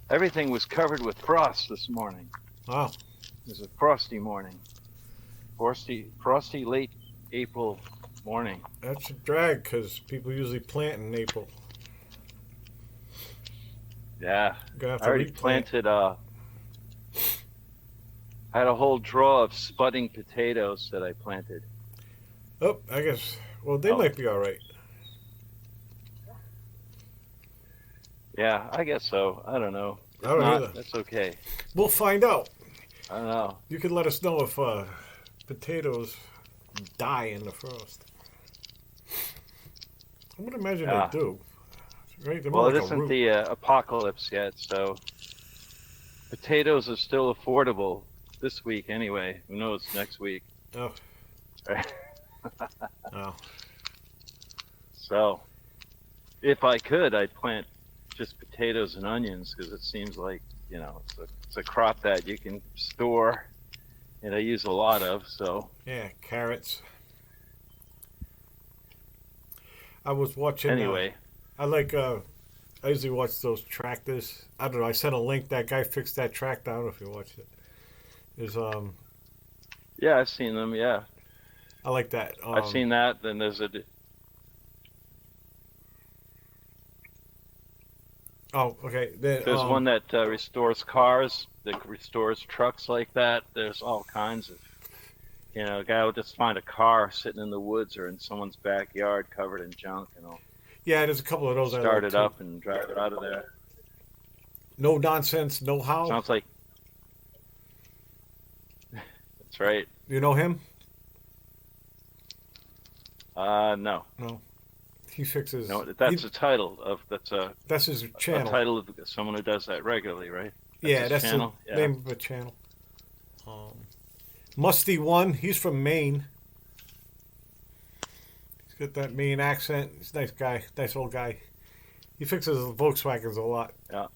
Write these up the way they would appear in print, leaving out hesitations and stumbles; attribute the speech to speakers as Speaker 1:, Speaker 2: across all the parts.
Speaker 1: Everything was covered with frost this morning.
Speaker 2: Wow.
Speaker 1: It was a frosty morning. Frosty late April morning.
Speaker 2: That's a drag because people usually plant in April.
Speaker 1: Yeah.
Speaker 2: You're going to have
Speaker 1: I
Speaker 2: to
Speaker 1: already
Speaker 2: replant.
Speaker 1: planted, I had a whole draw of spudding potatoes that I planted.
Speaker 2: Oh, I guess. Well, they
Speaker 1: Oh,
Speaker 2: might be all right.
Speaker 1: yeah, I guess so. I don't know.
Speaker 2: I
Speaker 1: If
Speaker 2: don't
Speaker 1: not,
Speaker 2: either.
Speaker 1: that's okay.
Speaker 2: We'll find out.
Speaker 1: I don't know.
Speaker 2: You can let us know if potatoes die in the frost. I would imagine they
Speaker 1: Yeah.
Speaker 2: do. Right? They're more
Speaker 1: Well, it
Speaker 2: like a
Speaker 1: isn't
Speaker 2: root.
Speaker 1: the apocalypse yet, so potatoes are still affordable this week anyway. Who knows next week?
Speaker 2: Oh, oh.
Speaker 1: So, if I could, I'd plant just potatoes and onions because it seems like, it's a crop that you can store and I use a lot of. So,
Speaker 2: Yeah, carrots. I was watching.
Speaker 1: anyway,
Speaker 2: I usually watch those tractors. I don't know. I sent a link. That guy fixed that tractor. I don't know if you watched it.
Speaker 1: yeah, I've seen them. Yeah,
Speaker 2: I like that.
Speaker 1: I've seen that. Then
Speaker 2: Oh, okay.
Speaker 1: there's one that restores cars, that restores trucks like that. There's all kinds of, a guy will just find a car sitting in the woods or in someone's backyard covered in junk, and he'll
Speaker 2: Yeah, there's a couple of those I
Speaker 1: start
Speaker 2: like
Speaker 1: it
Speaker 2: too.
Speaker 1: up and drive it out of there.
Speaker 2: No nonsense, no how.
Speaker 1: Sounds like that's right.
Speaker 2: You know him?
Speaker 1: No,
Speaker 2: No. He fixes.
Speaker 1: no, that's a title of
Speaker 2: That's his
Speaker 1: a
Speaker 2: channel.
Speaker 1: title of someone who does that regularly, right?
Speaker 2: Yeah,
Speaker 1: his
Speaker 2: that's
Speaker 1: channel.
Speaker 2: the
Speaker 1: Yeah.
Speaker 2: name of the channel. Musty One. He's from Maine. He's got that Maine accent. He's a nice guy, nice old guy. He fixes Volkswagens a lot.
Speaker 1: Yeah.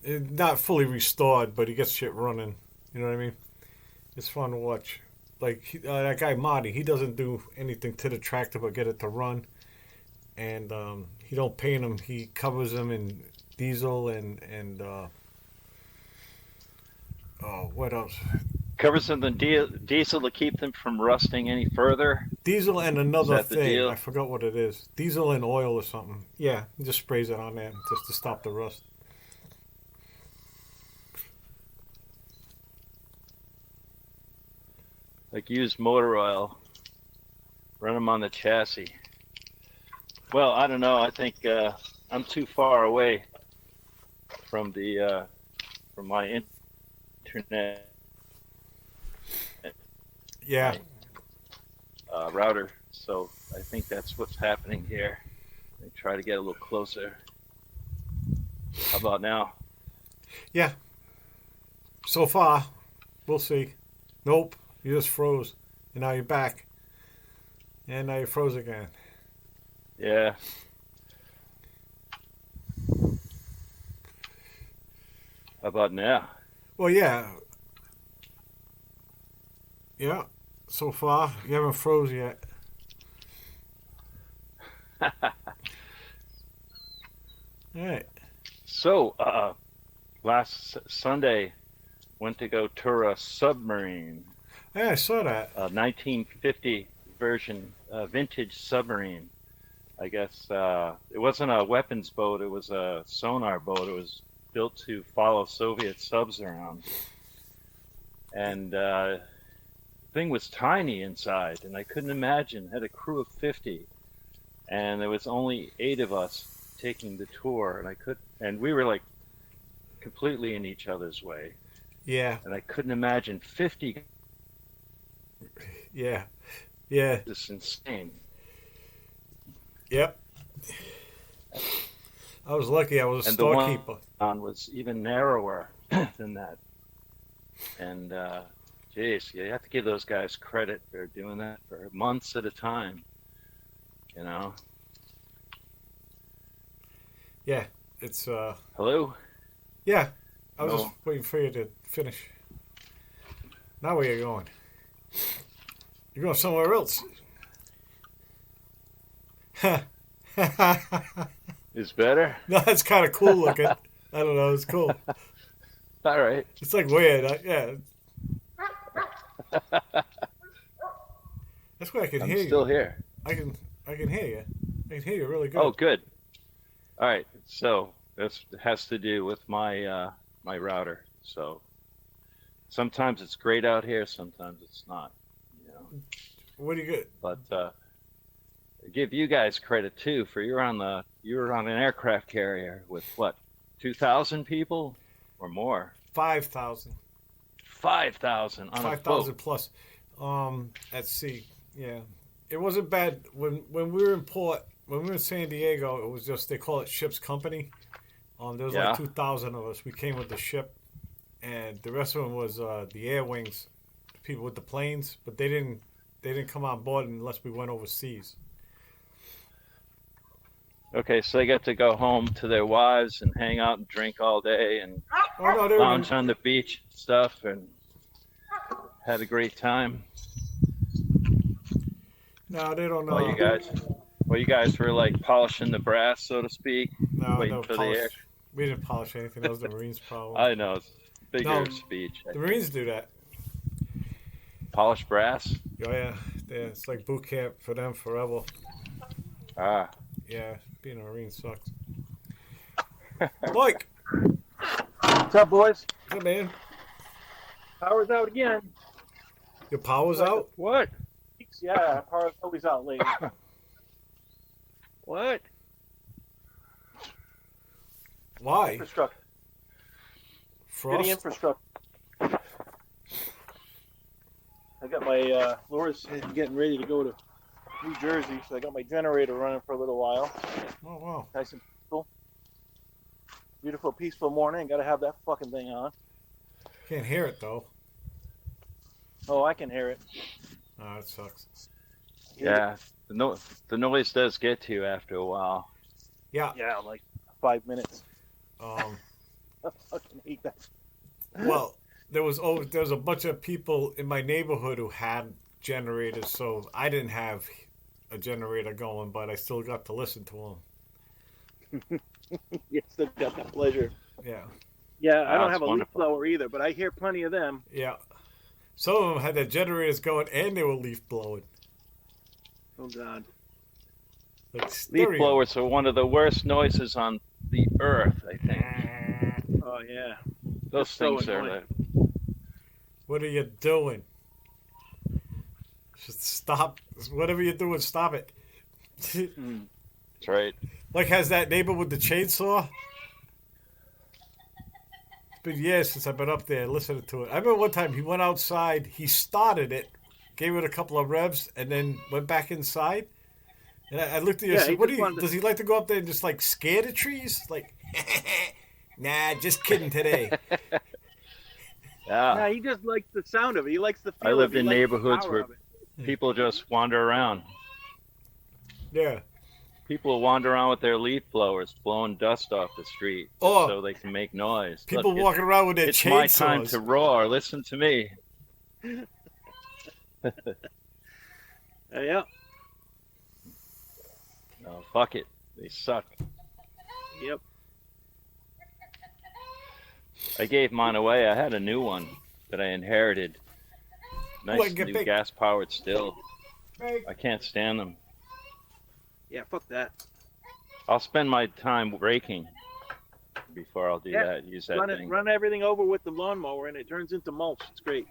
Speaker 2: Not fully restored, but he gets shit running. You know what I mean? It's fun to watch. Like that guy Marty, he doesn't do anything to the tractor but get it to run. And he don't paint them. He covers them in diesel and oh, what else?
Speaker 1: Covers them in diesel to keep them from rusting any further.
Speaker 2: Diesel and
Speaker 1: Is
Speaker 2: another
Speaker 1: that the
Speaker 2: thing.
Speaker 1: deal?
Speaker 2: I forgot what it is. Diesel and oil or something. Yeah, he just sprays it on there just to stop the rust.
Speaker 1: Like used motor oil. Run them on the chassis. Well, I don't know. I think I'm too far away from from my internet
Speaker 2: Yeah.
Speaker 1: router, so I think that's what's happening here. I try to get a little closer. How about now?
Speaker 2: Yeah. So far, we'll see. Nope, you just froze. And now you're back. And now you froze again.
Speaker 1: Yeah. How about now?
Speaker 2: Well, yeah. Yeah. So far, you haven't froze yet. All right.
Speaker 1: So, last Sunday, went to go tour a submarine,
Speaker 2: Yeah, I saw that.
Speaker 1: a 1950 version, vintage submarine. I guess it wasn't a weapons boat; it was a sonar boat. It was built to follow Soviet subs around, and the thing was tiny inside, and I couldn't imagine. It had a crew of 50, and there was only 8 of us taking the tour, and we were like completely in each other's way,
Speaker 2: Yeah.
Speaker 1: and I couldn't imagine 50.
Speaker 2: Yeah. Yeah.
Speaker 1: This insane.
Speaker 2: Yep. I was lucky. I was a
Speaker 1: And the one
Speaker 2: storekeeper.
Speaker 1: on was even narrower than that. And geez, you have to give those guys credit for doing that for months at a time. You know.
Speaker 2: Yeah. It's
Speaker 1: Hello.
Speaker 2: yeah. I was
Speaker 1: No.
Speaker 2: just waiting for you to finish. Now where you going? You're going somewhere else.
Speaker 1: Is better?
Speaker 2: No, it's kind of cool looking. I don't know. It's cool.
Speaker 1: All right.
Speaker 2: It's like weird. Yeah. That's why I can
Speaker 1: I'm
Speaker 2: hear
Speaker 1: still
Speaker 2: you.
Speaker 1: here.
Speaker 2: I can hear you. I can hear you really
Speaker 1: Oh,
Speaker 2: good.
Speaker 1: good. All right. So this has to do with my router. So sometimes it's great out here, sometimes it's not. You know.
Speaker 2: What do you get?
Speaker 1: But I give you guys credit too for you were on an aircraft carrier with what, 2,000 people or more?
Speaker 2: 5,000.
Speaker 1: 5,000 on a
Speaker 2: 5,000
Speaker 1: boat.
Speaker 2: plus. At sea. Yeah. It wasn't bad when we were in port. When we were in San Diego, it was just they call it ship's company. There was like
Speaker 1: Yeah.
Speaker 2: 2,000 of us. We came with the ship, and the rest of them was the air wings, the people with the planes. But they didn't come on board unless we went overseas.
Speaker 1: Okay, so they get to go home to their wives and hang out and drink all day and
Speaker 2: Oh no, they were
Speaker 1: lounge on the beach and stuff and had a great time.
Speaker 2: no, they don't
Speaker 1: While
Speaker 2: know.
Speaker 1: you guys were like polishing the brass, so to speak,
Speaker 2: No,
Speaker 1: waiting
Speaker 2: no
Speaker 1: for the
Speaker 2: polish.
Speaker 1: air.
Speaker 2: We didn't polish anything. That was the Marines' problem.
Speaker 1: I know, it's a
Speaker 2: No,
Speaker 1: bigger speech.
Speaker 2: the Marines do that.
Speaker 1: Polish brass?
Speaker 2: Oh yeah, it's like boot camp for them forever.
Speaker 1: Ah.
Speaker 2: Yeah, being a Marine sucks. Mike,
Speaker 3: What's up, boys?
Speaker 2: what's up, man?
Speaker 3: Power's out again.
Speaker 2: Your power's out?
Speaker 1: What?
Speaker 3: Yeah, power's always out late.
Speaker 1: What?
Speaker 2: Why?
Speaker 3: Infrastructure. City
Speaker 2: Frost?
Speaker 3: infrastructure. I got my Laura's getting ready to go to New Jersey, so I got my generator running for a little while.
Speaker 2: Oh wow.
Speaker 3: Nice and peaceful. Beautiful, peaceful morning. Got to have that fucking thing on.
Speaker 2: Can't hear it though.
Speaker 3: Oh, I can hear it.
Speaker 2: Oh, that sucks.
Speaker 1: Yeah, the noise does get to you after a while.
Speaker 2: Yeah.
Speaker 3: Yeah, like 5 minutes.
Speaker 2: Um.
Speaker 3: I fucking hate that.
Speaker 2: Well, there was a bunch of people in my neighborhood who had generators, so I didn't have a generator going, but I still got to listen to them.
Speaker 3: You still got that pleasure.
Speaker 2: Yeah.
Speaker 3: Yeah, I don't
Speaker 1: That's
Speaker 3: have a leaf
Speaker 1: wonderful.
Speaker 3: blower either, but I hear plenty of them.
Speaker 2: Yeah. Some of them had their generators going and they were leaf blowing.
Speaker 3: Oh God.
Speaker 2: Like
Speaker 1: Leaf
Speaker 2: stereo.
Speaker 1: blowers are one of the worst noises on the earth, I think.
Speaker 3: Oh yeah.
Speaker 1: Those
Speaker 3: so
Speaker 1: things are
Speaker 3: annoying.
Speaker 1: like,
Speaker 2: What are you doing? Just stop. Whatever you're doing, stop it.
Speaker 1: that's right.
Speaker 2: Like, has that neighbor with the chainsaw? It's been years since I've been up there listening to it. I remember one time he went outside, he started it, gave it a couple of revs, and then went back inside. And I looked at you and
Speaker 3: Yeah, he
Speaker 2: said, what do
Speaker 3: just
Speaker 2: you,
Speaker 3: wanted to-
Speaker 2: does he like to go up there and just like scare the trees? Like, nah, just kidding today.
Speaker 1: Yeah.
Speaker 3: Nah, he just likes the sound of it. He likes the feel
Speaker 1: I
Speaker 3: of
Speaker 1: lived
Speaker 3: it. He
Speaker 1: in
Speaker 3: likes the
Speaker 1: neighborhoods
Speaker 3: power
Speaker 1: where
Speaker 3: of it.
Speaker 1: people just wander around.
Speaker 2: Yeah.
Speaker 1: People will wander around with their leaf blowers, blowing dust off the street,
Speaker 2: Oh.
Speaker 1: so they can make noise.
Speaker 2: People
Speaker 1: Look,
Speaker 2: walking around with their
Speaker 1: it's my time
Speaker 2: chainsaws.
Speaker 1: to roar. Listen to me.
Speaker 3: Yeah.
Speaker 1: No, fuck it. They suck.
Speaker 3: Yep.
Speaker 1: I gave mine away. I had a new one that I inherited.
Speaker 2: I
Speaker 1: Nice
Speaker 2: get
Speaker 1: new
Speaker 2: big.
Speaker 1: gas-powered still.
Speaker 2: Hey.
Speaker 1: I can't stand them.
Speaker 3: Yeah. Fuck that.
Speaker 1: I'll spend my time raking before I'll do
Speaker 3: Yeah,
Speaker 1: that. Use that
Speaker 3: Run it.
Speaker 1: thing.
Speaker 3: Run everything over with the lawnmower, and it turns into mulch. It's great.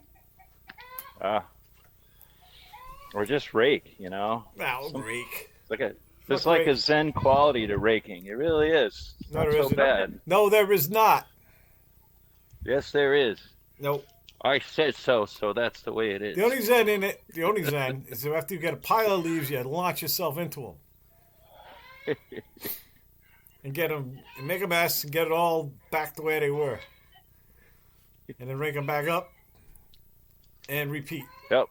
Speaker 1: Or just rake, you know.
Speaker 2: Now, rake.
Speaker 1: There's
Speaker 2: Fuck
Speaker 1: like
Speaker 2: rake.
Speaker 1: a zen quality to raking. It really is. It's
Speaker 2: No,
Speaker 1: not
Speaker 2: there
Speaker 1: so
Speaker 2: isn't.
Speaker 1: bad.
Speaker 2: No, there is not.
Speaker 1: Yes, there is.
Speaker 2: Nope.
Speaker 1: I said so, so that's the way it is.
Speaker 2: The only zen in it, the only zen is that after you get a pile of leaves, you launch yourself into them and get them, and make a mess, and get it all back the way they were, and then rake them back up and repeat.
Speaker 1: Yep.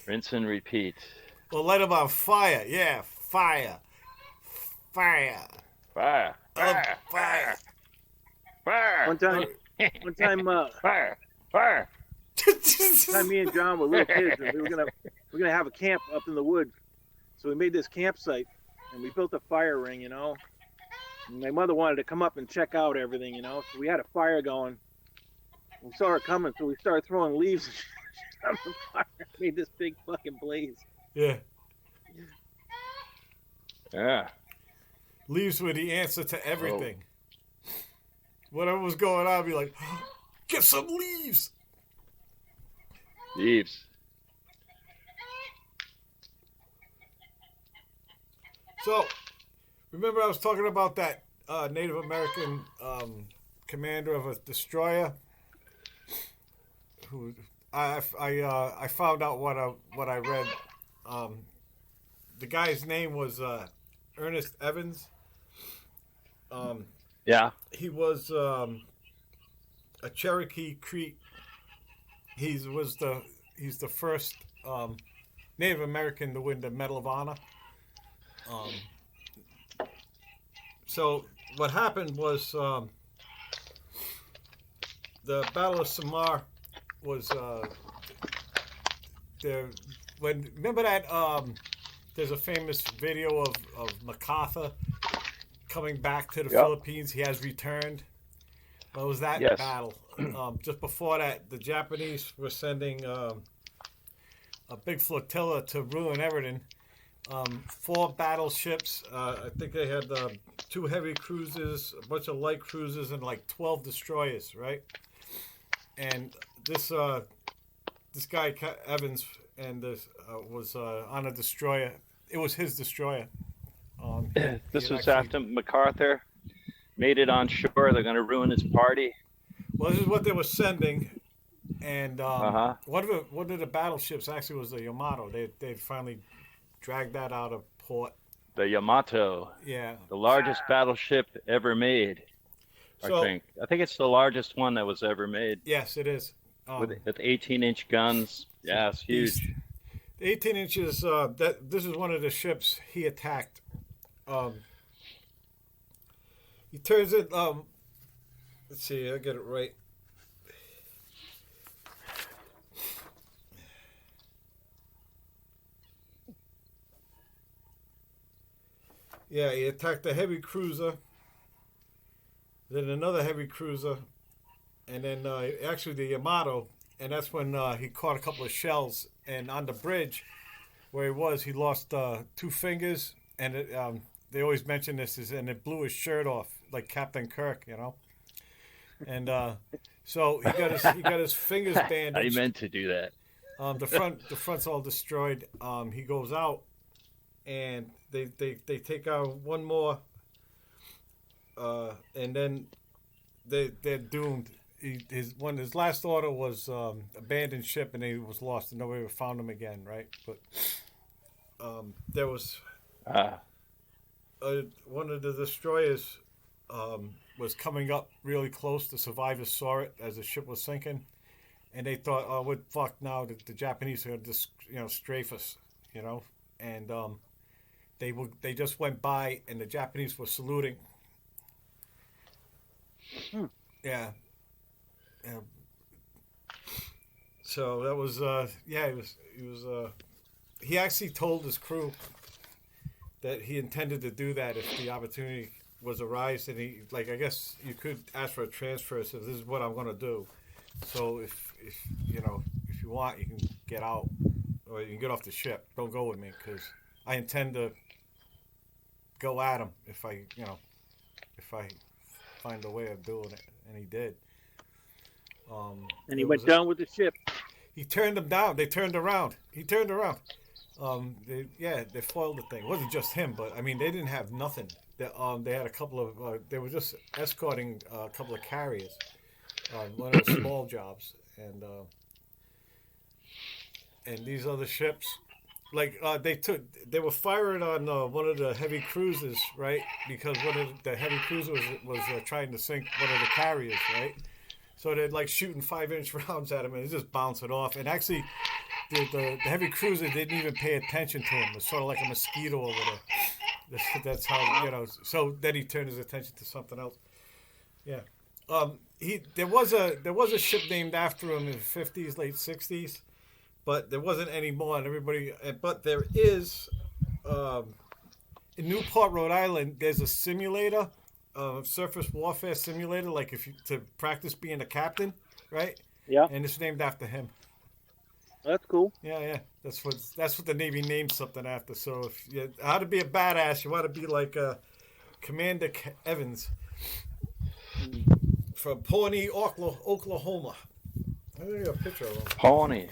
Speaker 1: Rinse and repeat.
Speaker 2: Or light them on fire. Yeah, fire, fire,
Speaker 1: Fire. Fire.
Speaker 2: fire.
Speaker 1: Fire.
Speaker 3: One time,
Speaker 1: Fire. Fire.
Speaker 3: me and John were little kids, and we were gonna have a camp up in the woods. So we made this campsite, and we built a fire ring, you know. And my mother wanted to come up and check out everything, you know. So we had a fire going. We saw her coming, so we started throwing leaves on the fire. Made this big fucking blaze.
Speaker 2: Yeah.
Speaker 1: Yeah.
Speaker 2: Leaves were the answer to everything. Whatever was going on, I'd be like, get some leaves.
Speaker 1: Leaves.
Speaker 2: So, remember I was talking about that Native American commander of a destroyer? Who I found out what I read. The guy's name was Ernest Evans.
Speaker 1: Yeah.
Speaker 2: He was a Cherokee Creek. He's the first Native American to win the Medal of Honor. So what happened was the Battle of Samar was there. When remember that there's a famous video of MacArthur coming back to the Philippines. He has returned. Well, it was that battle. Just before that, the Japanese were sending a big flotilla to ruin everything. 4 battleships. I think they had 2 heavy cruisers, a bunch of light cruisers, and like 12 destroyers, right? And this guy Evans and this was on a destroyer. It was his destroyer.
Speaker 1: This was after MacArthur made it on shore. They're going to ruin his party.
Speaker 2: Well, this is what they were sending, and one of the battleships actually was the Yamato. They finally dragged that out of port.
Speaker 1: The Yamato.
Speaker 2: Yeah.
Speaker 1: The largest battleship ever made. I think it's the largest one that was ever made.
Speaker 2: Yes, it is.
Speaker 1: With 18-inch guns. Yeah, it's huge.
Speaker 2: 18 inches. This is one of the ships he attacked. He turns it. Let's see. I get it right. Yeah, he attacked a heavy cruiser, then another heavy cruiser, and then actually the Yamato. And that's when he caught a couple of shells. And on the bridge where he was, he lost 2 fingers. And they always mention this, and it blew his shirt off like Captain Kirk, you know. And so he got his fingers bandaged.
Speaker 1: I meant to do that.
Speaker 2: The front's all destroyed. He goes out, and they take out one more, and then they're doomed. His last order was abandoned ship, and he was lost, and nobody ever found him again, right? But there was one of the destroyers was coming up really close. The survivors saw it as the ship was sinking, and they thought, "Oh, we're fucked now. The Japanese are going to just strafe us, you know." And they just went by, and the Japanese were saluting. Yeah. So that was he actually told his crew that he intended to do that if the opportunity was arise, and he, like, I guess you could ask for a transfer, so this is what I'm going to do. So if you want, you can get out, or you can get off the ship. Don't go with me, because I intend to go at him if I find a way of doing it. And he did.
Speaker 3: And he went down with the ship.
Speaker 2: He turned them down. They turned around. He turned around. They foiled the thing. It wasn't just him, but I mean, they didn't have nothing. They had a couple of. They were just escorting a couple of carriers, one of the small jobs, and these other ships, like they were firing on one of the heavy cruisers, right? Because one of the heavy cruisers was trying to sink one of the carriers, right? So they're like shooting 5-inch rounds at him, and it just bounced it off. And actually, the heavy cruiser didn't even pay attention to him. It was sort of like a mosquito over there. That's how, So then he turned his attention to something else. Yeah. There was a ship named after him in the 50s, late 60s, but there wasn't any more. And everybody, but there is in Newport, Rhode Island, there's a simulator, surface warfare simulator, like if you to practice being a captain, right?
Speaker 3: Yeah,
Speaker 2: And it's named after him.
Speaker 3: that's cool.
Speaker 2: Yeah, yeah. That's what the Navy named something after. So if you how to be a badass, you want to be like Commander Evans from Pawnee, Oklahoma. I think I got a picture of him.
Speaker 1: Pawnee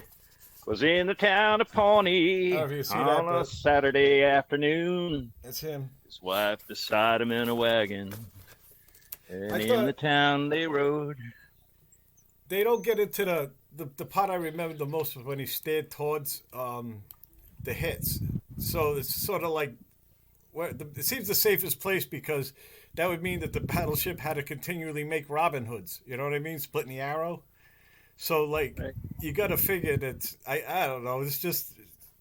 Speaker 1: was in the town of Pawnee
Speaker 2: I don't know if you see
Speaker 1: on
Speaker 2: that,
Speaker 1: a
Speaker 2: but-
Speaker 1: Saturday afternoon.
Speaker 2: That's him.
Speaker 1: His wife beside him in a wagon, and
Speaker 2: I
Speaker 1: in
Speaker 2: thought-
Speaker 1: the town they rode.
Speaker 2: They don't get into the part I remember the most was when he stared towards the hits. So it's sort of like it seems the safest place because that would mean that the battleship had to continually make Robin Hoods. You know what I mean? Splitting the arrow. So like
Speaker 3: Right.
Speaker 2: you got to figure that I don't know. It's just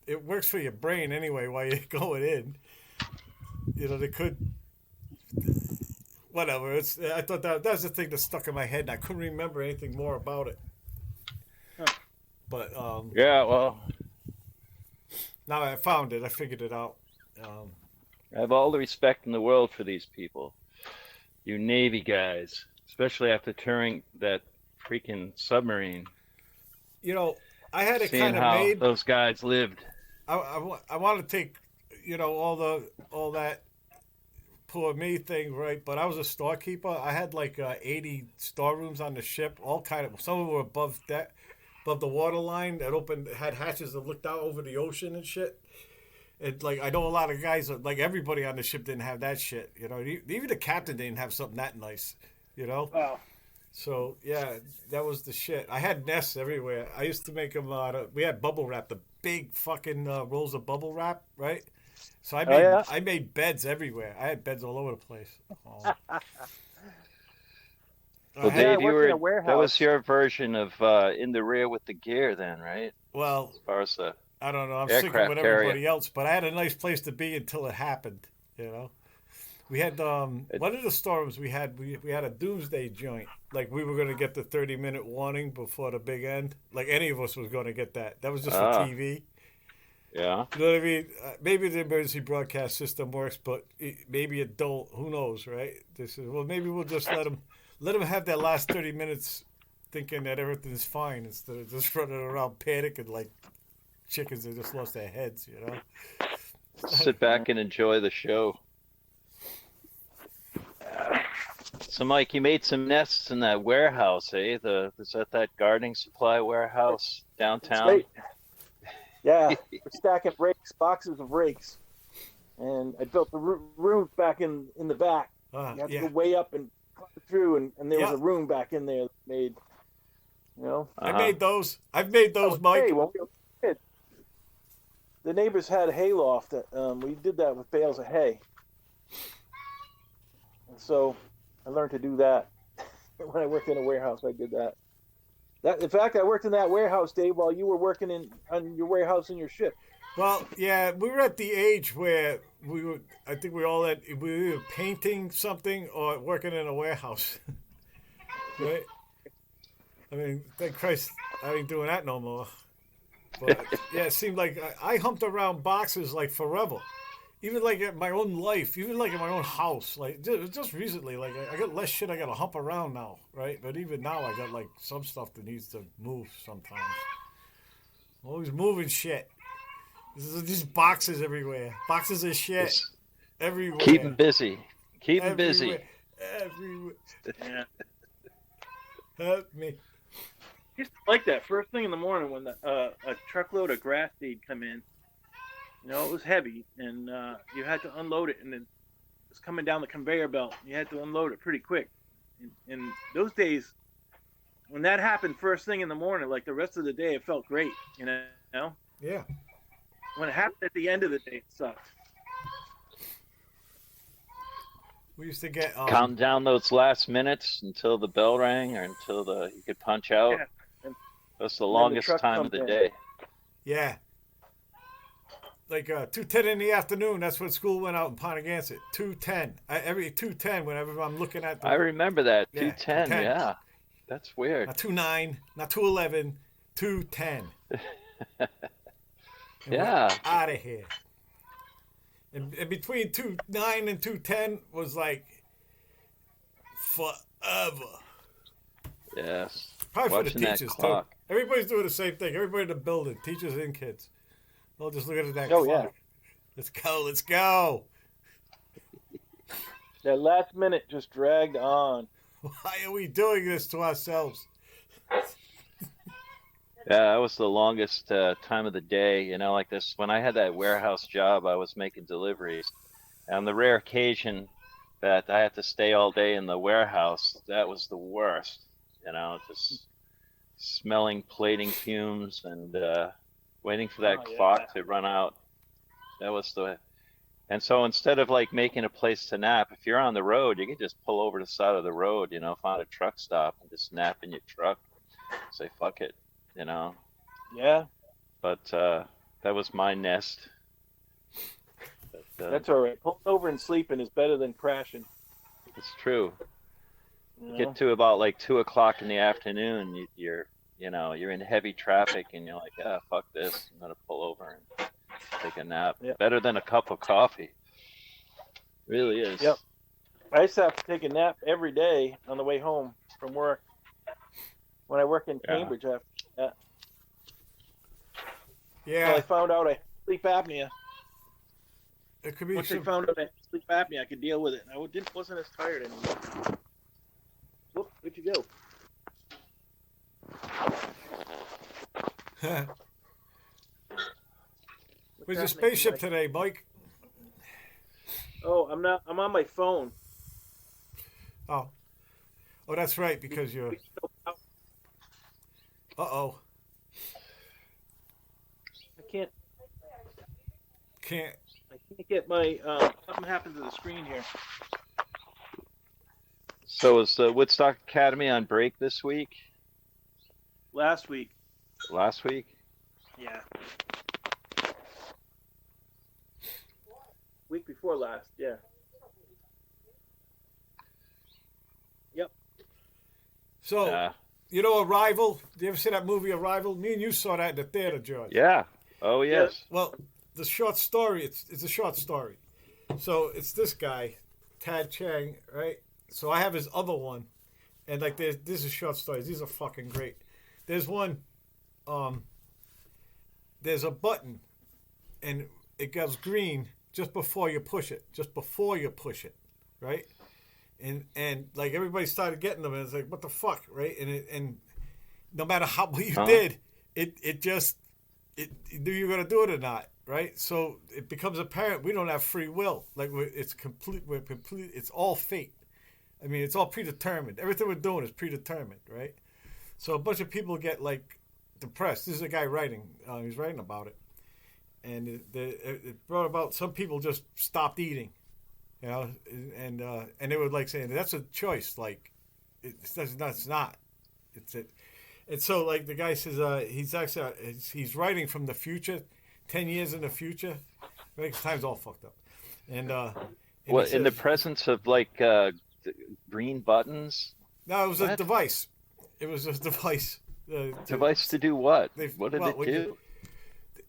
Speaker 2: it works for your brain anyway while you're going in. You know they could. Whatever. I thought that's the thing that stuck in my head, and I couldn't remember anything more about it.
Speaker 3: Huh.
Speaker 2: But
Speaker 1: Yeah, well,
Speaker 2: now I found it. I figured it out.
Speaker 1: I have all the respect in the world for these people. You Navy guys, especially after touring that freaking submarine.
Speaker 2: You know, I had it
Speaker 1: Seeing
Speaker 2: kind of
Speaker 1: how
Speaker 2: made.
Speaker 1: those guys lived.
Speaker 2: I want to take, all that poor me thing, right? But I was a storekeeper. I had like 80 storerooms on the ship, all kind of. Some of them were above the water line that had hatches that looked out over the ocean and shit. And like I know a lot of guys, like everybody on the ship didn't have that shit. You know, even the captain didn't have something that nice. You know.
Speaker 3: Wow.
Speaker 2: So yeah, that was the shit. I had nests everywhere. I used to make them out of. We had bubble wrap, the big fucking rolls of bubble wrap, right? So I made beds everywhere. I had beds all over the place. Oh.
Speaker 1: Well,
Speaker 2: I had-
Speaker 3: I
Speaker 1: Dave, you
Speaker 3: worked in a
Speaker 1: were
Speaker 3: warehouse.
Speaker 1: that was your version of in the rear with the gear, then, right?
Speaker 2: well,
Speaker 1: As far as the
Speaker 2: I don't know. I'm sick of
Speaker 1: Aircraft
Speaker 2: with
Speaker 1: carrier.
Speaker 2: everybody else, but I had a nice place to be until it happened. You know, we had one of the storms we had. We had a doomsday joint. Like we were going to get the 30-minute warning before the big end. Like any of us was going to get that. That was just for
Speaker 1: Ah.
Speaker 2: TV.
Speaker 1: yeah.
Speaker 2: You know what I mean? Maybe the emergency broadcast system works, but maybe it don't. Who knows, right? This is well. Maybe we'll just let them have that last 30 minutes thinking that everything's fine instead of just running around panicking like chickens that just lost their heads. You know?
Speaker 1: Sit back and enjoy the show. So, Mike, you made some nests in that warehouse, eh? Is that gardening supply warehouse downtown?
Speaker 3: Right. Yeah, we're stacking boxes of rakes, and I built the rooms back in the back. You have to
Speaker 2: Yeah.
Speaker 3: go way up and climb through, and there was
Speaker 2: Yeah.
Speaker 3: a room back in there made. You know.
Speaker 2: I made those. I've made those,
Speaker 3: Oh,
Speaker 2: Mike.
Speaker 3: hey, when we were kids, the neighbors had a hayloft. We did that with bales of hay, and so I learned to do that when I worked in a warehouse. I did that. In fact, I worked in that warehouse, Dave, while you were working on your warehouse in your ship.
Speaker 2: Well, yeah, we were at the age where we were. I think we all had. We were painting something or working in a warehouse. Right. I mean, thank Christ, I ain't doing that no more. But yeah, it seemed like I humped around boxes like forever. Even like at my own life, even like in my own house, like just recently, like I got less shit I got to hump around now, right? But even now, I got like some stuff that needs to move sometimes. Always moving shit. These boxes everywhere, boxes of shit
Speaker 1: Just
Speaker 2: everywhere.
Speaker 1: keep 'em busy. Keep 'em busy.
Speaker 2: Everywhere.
Speaker 3: Yeah.
Speaker 2: Help me.
Speaker 3: Just like that first thing in the morning when a truckload of grass seed come in. You know, it was heavy, and you had to unload it, and then it was coming down the conveyor belt. You had to unload it pretty quick. In those days, when that happened first thing in the morning, like the rest of the day, it felt great. You know,
Speaker 2: Yeah.
Speaker 3: when it happened at the end of the day, it sucked.
Speaker 2: We used to get
Speaker 1: Counting down those last minutes until the bell rang or until you could punch out.
Speaker 3: Yeah. And
Speaker 1: That's the
Speaker 3: then the
Speaker 1: longest
Speaker 3: truck
Speaker 1: time of
Speaker 3: comes
Speaker 1: the
Speaker 3: in.
Speaker 1: day.
Speaker 2: yeah. Like 2:10 in the afternoon. That's when school went out in Pontiac. 2:10. Every 2:10. Whenever I'm looking at the
Speaker 1: I remember that.
Speaker 2: Yeah,
Speaker 1: 210,
Speaker 2: 210.
Speaker 1: yeah. That's weird.
Speaker 2: not 2:09, not 2:11, 2:10.
Speaker 1: Yeah.
Speaker 2: Out of here. And between 2:09 and 2:10 was like forever.
Speaker 1: Yes.
Speaker 2: Probably for
Speaker 1: Watching
Speaker 2: the
Speaker 1: that
Speaker 2: teachers too.
Speaker 1: clock.
Speaker 2: Everybody's doing the same thing. Everybody in the building, teachers and kids. They'll just look at that
Speaker 3: Oh,
Speaker 2: clock.
Speaker 3: yeah.
Speaker 2: Let's go. Let's go.
Speaker 3: That last minute just dragged on.
Speaker 2: Why are we doing this to ourselves?
Speaker 1: Yeah, that was the longest time of the day. You know, like this. When I had that warehouse job, I was making deliveries. On the rare occasion that I had to stay all day in the warehouse, that was the worst. You know, just smelling plating fumes and waiting for that
Speaker 3: Oh, yeah.
Speaker 1: clock to run out. That was the. And so instead of like making a place to nap, if you're on the road, you can just pull over to the side of the road, you know, find a truck stop and just nap in your truck. Say fuck it, you know.
Speaker 3: Yeah,
Speaker 1: But that was my nest. But,
Speaker 3: that's all right. Pulling over and sleeping is better than crashing.
Speaker 1: it's true.
Speaker 3: You
Speaker 1: You
Speaker 3: know?
Speaker 1: get to about like 2 o'clock in the afternoon, you're in heavy traffic, and you're like, ah, fuck this. I'm gonna pull over and take a nap.
Speaker 3: Yeah.
Speaker 1: Better than a cup of coffee. Really is.
Speaker 3: Yep. I used to have to take a nap every day on the way home from work. When I work in
Speaker 1: Yeah.
Speaker 3: Cambridge, after that.
Speaker 2: Yeah,
Speaker 3: Well, I found out I had sleep apnea.
Speaker 2: it could be
Speaker 3: Once I
Speaker 2: some.
Speaker 3: found out I had sleep apnea, I could deal with it. Wasn't as tired anymore. Whoop, where'd you go?
Speaker 2: Where's your
Speaker 3: What's happening to
Speaker 2: spaceship
Speaker 3: my-
Speaker 2: today, Mike?
Speaker 3: Oh, I'm not. I'm on my phone.
Speaker 2: Oh, that's right, because you're. Uh-oh.
Speaker 3: I can't.
Speaker 2: Can't.
Speaker 3: I can't get my. Something happened to the screen here.
Speaker 1: So is the Woodstock Academy on break this week?
Speaker 3: Last week.
Speaker 1: Last week?
Speaker 3: Yeah. Week before last. Yeah.
Speaker 2: So,
Speaker 1: Yeah.
Speaker 2: you know Arrival? Do you ever see that movie Arrival? Me and you saw that in the theater, George.
Speaker 1: Yeah. Oh yes.
Speaker 2: Well, the short story, it's a short story. So it's this guy, Tad Chang, right? So I have his other one. And like this is short stories. These are fucking great. There's one, there's a button and it goes green just before you push it. Just before you push it. Right? And like everybody started getting them and it's like, what the fuck, right? And no matter what you did, it just knew you were gonna do it or not, right? So it becomes apparent we don't have free will. Like it's complete. It's all fate. I mean, it's all predetermined. Everything we're doing is predetermined, right? So a bunch of people get like depressed. This is a guy writing. He's writing about it, and it brought about some people just stopped eating, you know, and they were like saying that's a choice. Like it's not. It's it. And so, like the guy says, he's writing from the future, 10 years in the future. Right? 'Cause time's all fucked up. And
Speaker 1: What
Speaker 2: he
Speaker 1: in the
Speaker 2: says-
Speaker 1: presence of like green buttons?
Speaker 2: No, it was a
Speaker 1: What?
Speaker 2: device. It was a device.
Speaker 1: Device to do what?
Speaker 2: They've-
Speaker 1: What did
Speaker 2: well,
Speaker 1: it
Speaker 2: when
Speaker 1: do?
Speaker 2: you-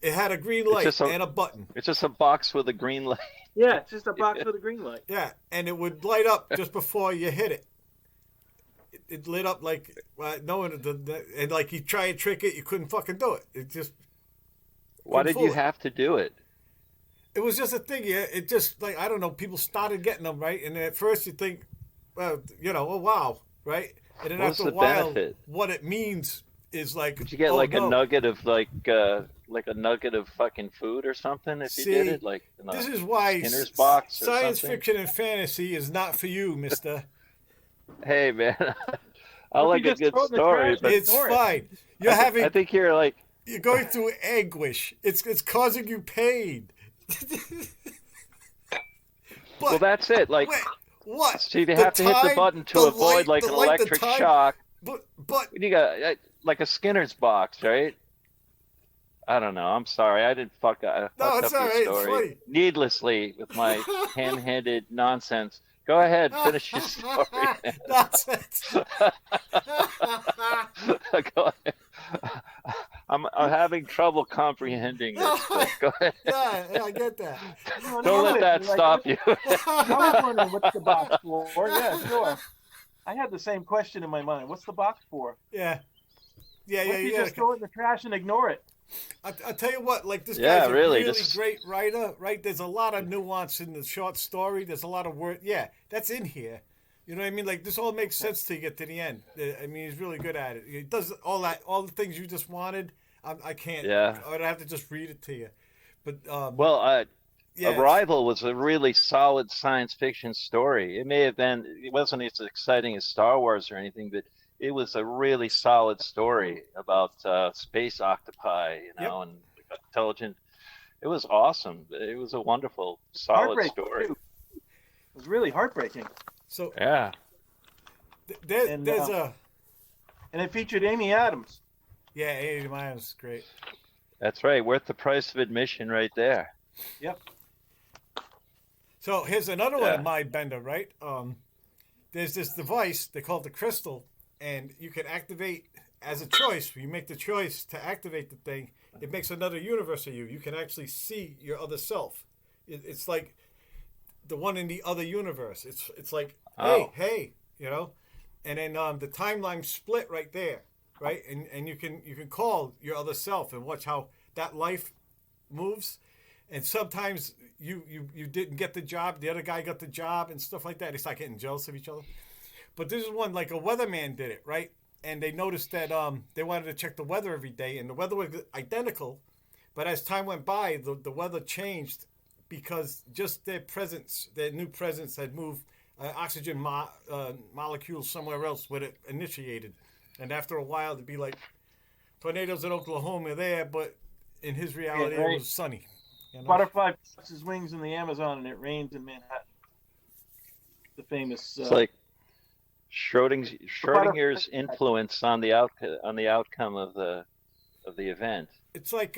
Speaker 2: It had a green light
Speaker 1: just a-
Speaker 2: and a button.
Speaker 1: It's just a box with a green light.
Speaker 3: Yeah, it's just a box with a green light.
Speaker 2: Yeah, and it would light up just before you hit it. It lit up like knowing and like you try and trick it, you couldn't fucking do it. It just
Speaker 1: Why
Speaker 2: couldn't
Speaker 1: did you
Speaker 2: fool it.
Speaker 1: have to do it?
Speaker 2: It was just a thing. Yeah, it just like I don't know. People started getting them right, and at first you think, well, you know, oh wow, right, and then
Speaker 1: What's
Speaker 2: after a
Speaker 1: the
Speaker 2: while,
Speaker 1: benefit?
Speaker 2: what it means is like,
Speaker 1: Did you get
Speaker 2: oh,
Speaker 1: like
Speaker 2: no.
Speaker 1: a nugget of like a nugget of fucking food or something if you did
Speaker 2: See,
Speaker 1: it? Like in a
Speaker 2: This is why
Speaker 1: Skinner's box or
Speaker 2: science
Speaker 1: something?
Speaker 2: fiction and fantasy is not for you, Mister.
Speaker 1: Hey man, I
Speaker 3: If
Speaker 1: like
Speaker 3: you
Speaker 1: a
Speaker 3: just
Speaker 1: good
Speaker 3: throw it in the
Speaker 1: story,
Speaker 3: trash,
Speaker 1: but
Speaker 2: It's
Speaker 3: ignore it.
Speaker 2: fine. You're having
Speaker 1: I think you're like
Speaker 2: you're going through anguish. It's causing you pain. But
Speaker 1: well, that's it. Like,
Speaker 2: wait, what?
Speaker 1: so you
Speaker 2: The
Speaker 1: have to hit the
Speaker 2: time,
Speaker 1: button to
Speaker 2: the
Speaker 1: avoid
Speaker 2: light-
Speaker 1: like
Speaker 2: the
Speaker 1: an
Speaker 2: light, the
Speaker 1: electric
Speaker 2: time-
Speaker 1: shock.
Speaker 2: But
Speaker 1: You got like a Skinner's box, right? I don't know. I'm sorry. I didn't fucked
Speaker 2: No,
Speaker 1: up
Speaker 2: it's
Speaker 1: your
Speaker 2: all right. It's
Speaker 1: story
Speaker 2: funny.
Speaker 1: needlessly with my ham-handed nonsense. Go ahead, finish your story.
Speaker 2: Nonsense.
Speaker 1: Go ahead. I'm having trouble comprehending this. But go ahead.
Speaker 2: Yeah, I get that.
Speaker 3: No,
Speaker 1: Don't
Speaker 3: no,
Speaker 1: let that
Speaker 3: like,
Speaker 1: stop you.
Speaker 3: I was wondering what's the box for. Yeah, sure. I had the same question in my mind. What's the box for?
Speaker 2: Yeah, yeah,
Speaker 3: Why
Speaker 2: yeah,
Speaker 3: don't you
Speaker 2: yeah.
Speaker 3: just throw it in the trash and ignore it?
Speaker 2: I tell you what, like this
Speaker 1: Yeah,
Speaker 2: guy's a
Speaker 1: really,
Speaker 2: really
Speaker 1: just-
Speaker 2: great writer, right? There's a lot of nuance in the short story. There's a lot of word. Yeah, that's in here. You know what I mean? Like this all makes sense till you get to the end. I mean, he's really good at it. He does all that, all the things you just wanted. I can't.
Speaker 1: Yeah.
Speaker 2: I'd have to just read it to you. But
Speaker 1: Well,
Speaker 2: yeah,
Speaker 1: Arrival was a really solid science fiction story. It may have been, it wasn't as exciting as Star Wars or anything, but it was a really solid story about space octopi, you know, and intelligent. It was awesome. It was a wonderful, solid
Speaker 3: Heartbreaking,
Speaker 1: story.
Speaker 3: too. It was really heartbreaking.
Speaker 2: so
Speaker 1: Yeah.
Speaker 2: there's
Speaker 3: And,
Speaker 2: there's
Speaker 3: And it featured Amy Adams.
Speaker 2: yeah, 80 miles is great.
Speaker 1: That's right. Worth the price of admission right there.
Speaker 3: Yep.
Speaker 2: So here's another one
Speaker 1: Yeah.
Speaker 2: of my bender, right? There's this device they call it the crystal, and you can activate as a choice. You make the choice to activate the thing. It makes another universe of you. You can actually see your other self. It's like the one in the other universe. It's like
Speaker 1: Oh.
Speaker 2: hey, you know, and then the timeline split right there, right? And you can call your other self and watch how that life moves. And sometimes you didn't get the job, the other guy got the job and stuff like that. They start getting jealous of each other. But this is one like a weatherman did it, right? And they noticed that they wanted to check the weather every day, and the weather was identical. But as time went by, the weather changed because just their presence, their new presence, had moved oxygen molecules somewhere else where it initiated. And after a while, it'd be like tornadoes in Oklahoma there, but in his reality,
Speaker 3: right.
Speaker 2: it was sunny. You know?
Speaker 3: Butterfly puts his wings in the Amazon and it rains in Manhattan. The famous.
Speaker 1: It's like Schrodinger's influence on the outcome of the event.
Speaker 2: It's like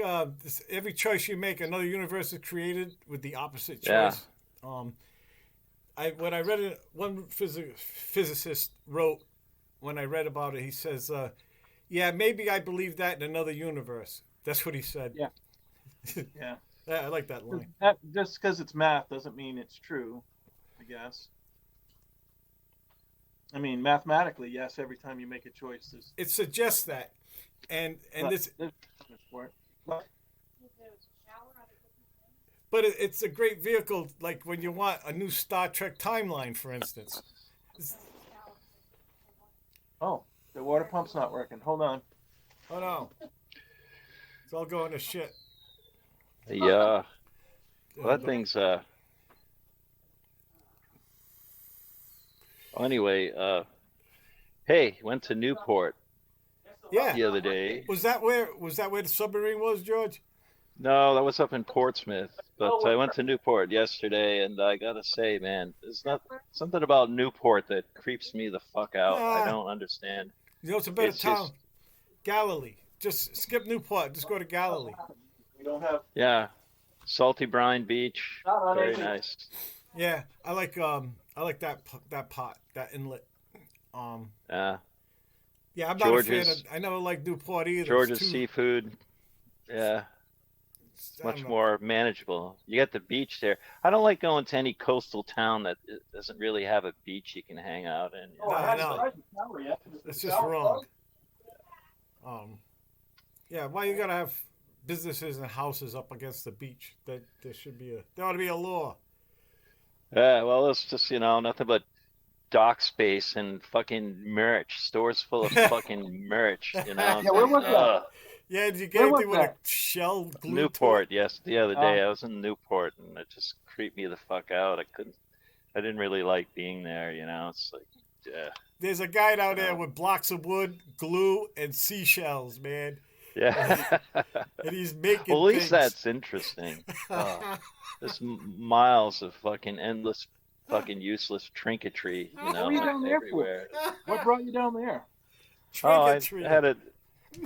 Speaker 2: every choice you make, another universe is created with the opposite
Speaker 1: Yeah.
Speaker 2: choice. When I read it, one physicist wrote when I read about it, he says, "Yeah, maybe I believe that in another universe." That's what he said.
Speaker 3: Yeah. Yeah.
Speaker 2: Yeah, I like that line.
Speaker 3: Just because it's math doesn't mean it's true, I guess. I mean, mathematically, yes. Every time you make a choice, there's
Speaker 2: It suggests that, and this,
Speaker 3: there's for it. But
Speaker 2: but it's a great vehicle. Like when you want a new Star Trek timeline, for instance.
Speaker 3: oh, the water pump's not working. Hold on.
Speaker 2: Oh no, it's all going to shit.
Speaker 1: Yeah. Well, that thing's well, anyway, hey, went to Newport
Speaker 2: Yeah.
Speaker 1: the other day.
Speaker 2: Was that where the submarine was, George?
Speaker 1: No, that was up in Portsmouth, but I went to Newport yesterday, and I gotta say, man, there's not something about Newport that creeps me the fuck out.
Speaker 2: Ah.
Speaker 1: I don't understand.
Speaker 2: You know, it's a better
Speaker 1: It's
Speaker 2: town.
Speaker 1: just-
Speaker 2: Galilee. Just skip Newport. Just go to Galilee.
Speaker 3: We don't have.
Speaker 1: Yeah, salty brine beach,
Speaker 3: Not on
Speaker 1: very
Speaker 3: anything.
Speaker 1: nice.
Speaker 2: Yeah, I like that pot, that inlet.
Speaker 1: Yeah,
Speaker 2: Yeah, I'm not a fan
Speaker 1: George's-
Speaker 2: of. I never liked Newport either. It's
Speaker 1: George's
Speaker 2: too-
Speaker 1: seafood. Yeah,
Speaker 2: I don't
Speaker 1: much
Speaker 2: know.
Speaker 1: more manageable. You got the beach there. I don't like going to any coastal town that doesn't really have a beach you can hang out in. you
Speaker 3: Oh,
Speaker 1: know?
Speaker 2: I
Speaker 3: I
Speaker 2: know.
Speaker 3: haven't tried the shower yet.
Speaker 2: That's just wrong. Yeah, why you gotta have businesses and houses up against the beach? There ought to be a law.
Speaker 1: Yeah, well, it's just, nothing but dock space and fucking merch, stores full of fucking merch, It's
Speaker 3: Yeah, where was
Speaker 1: like,
Speaker 3: that?
Speaker 1: ugh.
Speaker 2: Yeah, did you get
Speaker 3: Where was
Speaker 2: anything with a
Speaker 3: that?
Speaker 2: shell glued to
Speaker 1: Newport,
Speaker 2: it?
Speaker 1: yes, the other day. I was in Newport, and it just creeped me the fuck out. I didn't really like being there, It's like, yeah.
Speaker 2: There's a guy down there with blocks of wood, glue, and seashells, man.
Speaker 1: Yeah.
Speaker 2: And he's making
Speaker 1: Well, at least
Speaker 2: things.
Speaker 1: that's interesting. There's miles of fucking endless, fucking useless trinketry,
Speaker 3: What were you down there for?
Speaker 1: everywhere.
Speaker 3: What brought you down there?
Speaker 1: Oh, I
Speaker 2: Trinketry.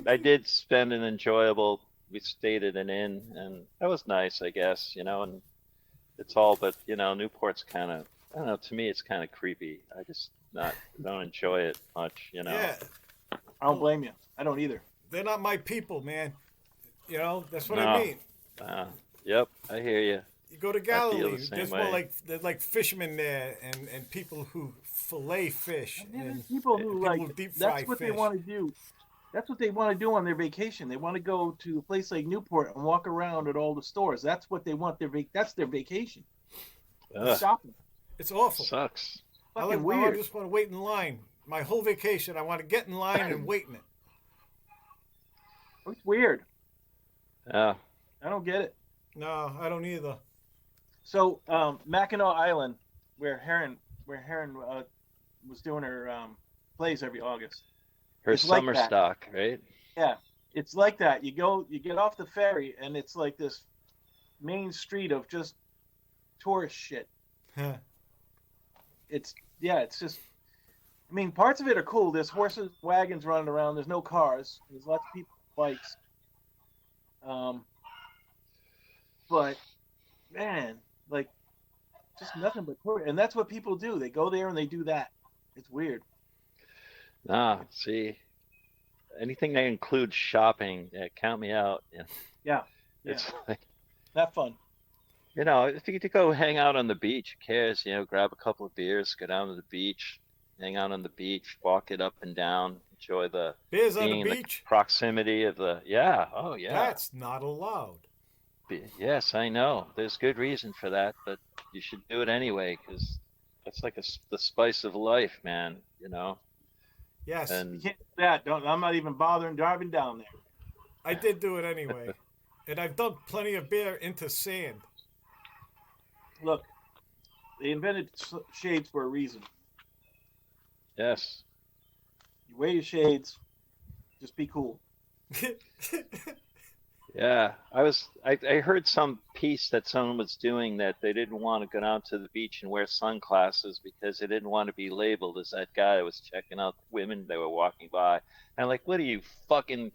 Speaker 1: I did spend an enjoyable. We stayed at an inn, and that was nice, I guess, and it's all, but Newport's kind of, I don't know. To me, it's kind of creepy. I just don't enjoy it much,
Speaker 2: Yeah,
Speaker 3: I don't blame you. I don't either.
Speaker 2: they're not my people, man. You know, that's what
Speaker 1: No.
Speaker 2: I mean.
Speaker 1: Yep, I hear you.
Speaker 2: You go to
Speaker 1: feel
Speaker 2: Galilee,
Speaker 1: the same
Speaker 2: there's
Speaker 1: way.
Speaker 2: more like there's like fishermen there and people who fillet fish
Speaker 3: And
Speaker 2: and
Speaker 3: there's people who
Speaker 2: people
Speaker 3: like
Speaker 2: who deep fry
Speaker 3: that's what
Speaker 2: fish.
Speaker 3: they want to do. That's what they want to do on their vacation. They want to go to a place like Newport and walk around at all the stores. That's what they want. That's their vacation.
Speaker 1: Ugh,
Speaker 3: Shopping.
Speaker 2: It's awful.
Speaker 1: sucks.
Speaker 3: Fucking
Speaker 2: I
Speaker 3: weird.
Speaker 2: just want to wait in line. My whole vacation, I want to get in line and wait in it.
Speaker 3: It's weird.
Speaker 1: Yeah.
Speaker 3: I don't get it.
Speaker 2: No, I don't either.
Speaker 3: So Mackinac Island, where Heron was doing her plays every August.
Speaker 1: Her
Speaker 3: It's like
Speaker 1: summer
Speaker 3: that.
Speaker 1: stock, right?
Speaker 3: Yeah, it's like that. You get off the ferry, and it's like this main street of just tourist shit.
Speaker 2: Huh.
Speaker 3: It's just. I mean, parts of it are cool. There's horses, wagons running around. There's no cars. There's lots of people with bikes. But man, like, just nothing but tourists. And that's what people do. They go there and they do that. It's weird.
Speaker 1: Nah, see, anything that includes shopping, count me out.
Speaker 3: Yeah.
Speaker 1: It's like,
Speaker 3: Not fun.
Speaker 1: if you get to go hang out on the beach, who cares? Grab a couple of beers, go down to the beach, hang out on the beach, walk it up and down, enjoy the
Speaker 2: Beers on
Speaker 1: being
Speaker 2: the
Speaker 1: in
Speaker 2: beach?
Speaker 1: proximity of the oh yeah.
Speaker 2: That's not allowed.
Speaker 1: Yes, I know. There's good reason for that, but you should do it anyway because that's like the spice of life, man.
Speaker 2: Yes,
Speaker 3: You
Speaker 1: And
Speaker 3: can't do that. I'm not even bothering driving down there.
Speaker 2: I did do it anyway. And I've dumped plenty of beer into sand.
Speaker 3: Look, they invented shades for a reason.
Speaker 1: yes,
Speaker 3: You wear your shades. Just be cool.
Speaker 1: yeah. I heard some piece that someone was doing that they didn't want to go down to the beach and wear sunglasses because they didn't want to be labeled as that guy that was checking out the women that were walking by. And like, what are you fucking?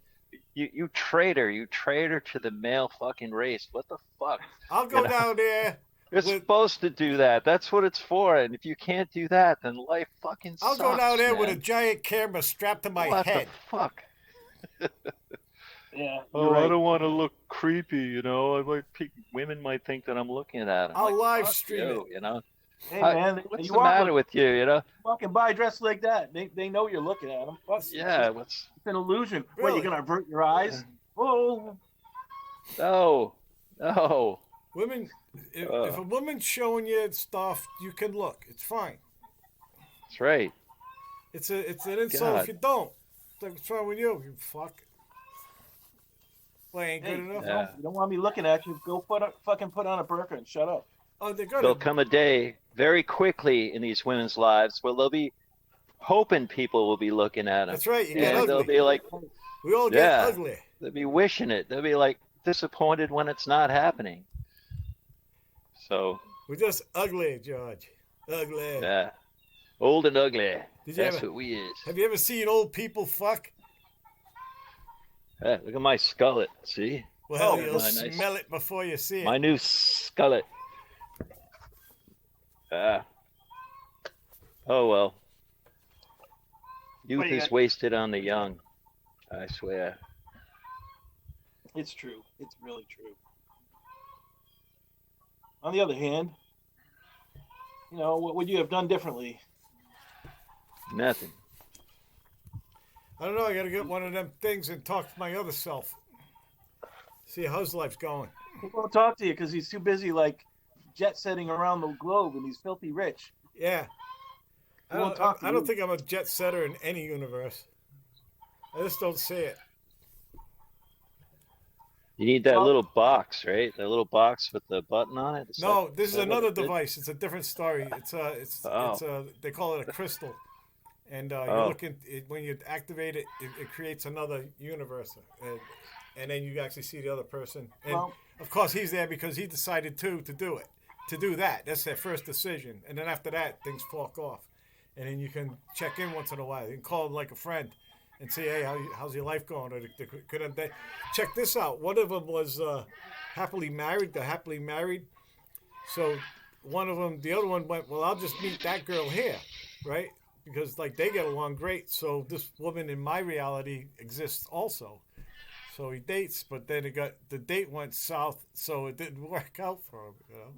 Speaker 1: You traitor! You traitor to the male fucking race! What the fuck?
Speaker 2: I'll go down there.
Speaker 1: You're
Speaker 2: with-
Speaker 1: supposed to do that. That's what it's for. And if you can't do that, then life fucking
Speaker 2: I'll
Speaker 1: sucks.
Speaker 2: go down there with a
Speaker 1: man.
Speaker 2: giant camera strapped to my
Speaker 1: What
Speaker 2: head.
Speaker 1: the fuck?
Speaker 3: Yeah.
Speaker 1: Oh,
Speaker 3: right.
Speaker 1: I don't want to look creepy, women might think that I'm looking at them.
Speaker 2: I'll live
Speaker 1: Fuck
Speaker 2: stream
Speaker 1: you,
Speaker 2: it.
Speaker 3: Hey, man.
Speaker 1: What's
Speaker 3: you
Speaker 1: the matter
Speaker 3: walk,
Speaker 1: with you,
Speaker 3: walking by dressed like that. They know you're looking at them.
Speaker 1: Yeah,
Speaker 3: It's an illusion. What,
Speaker 2: Really?
Speaker 3: you're going to avert your eyes? Oh.
Speaker 1: no.
Speaker 2: Women, if a woman's showing you stuff, you can look. It's fine.
Speaker 1: That's right.
Speaker 2: It's an insult
Speaker 1: God.
Speaker 2: if you don't. It's like, what's wrong with you? You fuck. Well, ain't
Speaker 3: Hey,
Speaker 2: good enough.
Speaker 1: Yeah.
Speaker 3: You don't want me looking at you. Go fucking put on a burqa and shut up.
Speaker 2: Oh, they're
Speaker 1: There'll
Speaker 2: gonna.
Speaker 1: come a day very quickly in these women's lives where they'll be hoping people will be looking at them.
Speaker 2: That's right. You get
Speaker 1: And they'll
Speaker 2: ugly.
Speaker 1: be like,
Speaker 2: We all get
Speaker 1: Yeah.
Speaker 2: ugly.
Speaker 1: they'll be wishing it. They'll be like disappointed when it's not happening. So,
Speaker 2: We're just ugly, George. Ugly.
Speaker 1: yeah. Old and ugly.
Speaker 2: Did you
Speaker 1: That's
Speaker 2: ever-
Speaker 1: what we is.
Speaker 2: Have you ever seen old people fuck?
Speaker 1: Look at my skullet. See?
Speaker 2: Well,
Speaker 3: Oh,
Speaker 2: you'll
Speaker 1: nice.
Speaker 2: smell it before you see it.
Speaker 1: My new skullet. Oh well. Youth
Speaker 3: What do you
Speaker 1: is
Speaker 3: got?
Speaker 1: wasted on the young. I swear.
Speaker 3: It's true. It's really true. On the other hand, what would you have done differently?
Speaker 1: Nothing.
Speaker 2: I don't know. I got to get one of them things and talk to my other self. See how his life's going.
Speaker 3: He won't talk to you because he's too busy, like, jet setting around the globe and he's filthy rich.
Speaker 2: Yeah.
Speaker 3: He won't talk to
Speaker 2: I don't
Speaker 3: you.
Speaker 2: think I'm a jet setter in any universe. I just don't see it.
Speaker 1: You need that
Speaker 3: Well-
Speaker 1: little box, right? That little box with the button on it.
Speaker 2: No, this is
Speaker 1: that what
Speaker 2: another
Speaker 1: it did?
Speaker 2: device. It's a different story.
Speaker 1: Oh.
Speaker 2: They call it a crystal, and you
Speaker 1: Oh.
Speaker 2: look at it, when you activate it, it creates another universe, and then you actually see the other person. And
Speaker 3: Well-
Speaker 2: of course, he's there because he decided to do it, to do that. That's their first decision, and then after that, things fork off, and then you can check in once in a while. You can call him like a friend. And say, hey, how's your life going? Or check this out. One of them was happily married. They're happily married. So one of them, the other one went, well, I'll just meet that girl here, right? Because like they get along great. So this woman in my reality exists also. So he dates, but then the date went south, so it didn't work out for him. You know,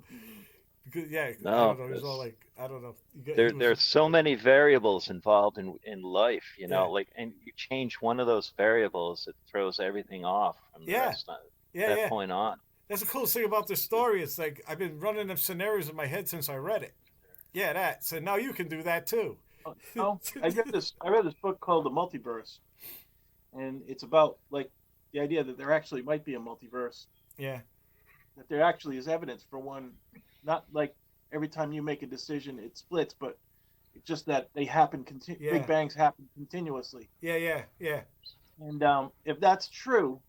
Speaker 2: because I
Speaker 1: No,
Speaker 2: don't know. He was all like, I don't know. He was,
Speaker 1: there's so many variables involved in life,
Speaker 2: yeah,
Speaker 1: like, and you change one of those variables, it throws everything off from the
Speaker 2: yeah,
Speaker 1: rest of
Speaker 2: yeah,
Speaker 1: that
Speaker 2: yeah.
Speaker 1: point on.
Speaker 2: That's the coolest thing about this story. It's like I've been running them scenarios in my head since I read it. Yeah, that. So now you can do that too.
Speaker 3: Oh, I read this book called The Multiverse, and it's about like the idea that there actually might be a multiverse,
Speaker 2: Yeah,
Speaker 3: that there actually is evidence for one. Not like every time you make a decision it splits, but it's just that they happen. Big
Speaker 2: yeah,
Speaker 3: bangs happen continuously,
Speaker 2: yeah, yeah, yeah,
Speaker 3: and if that's true,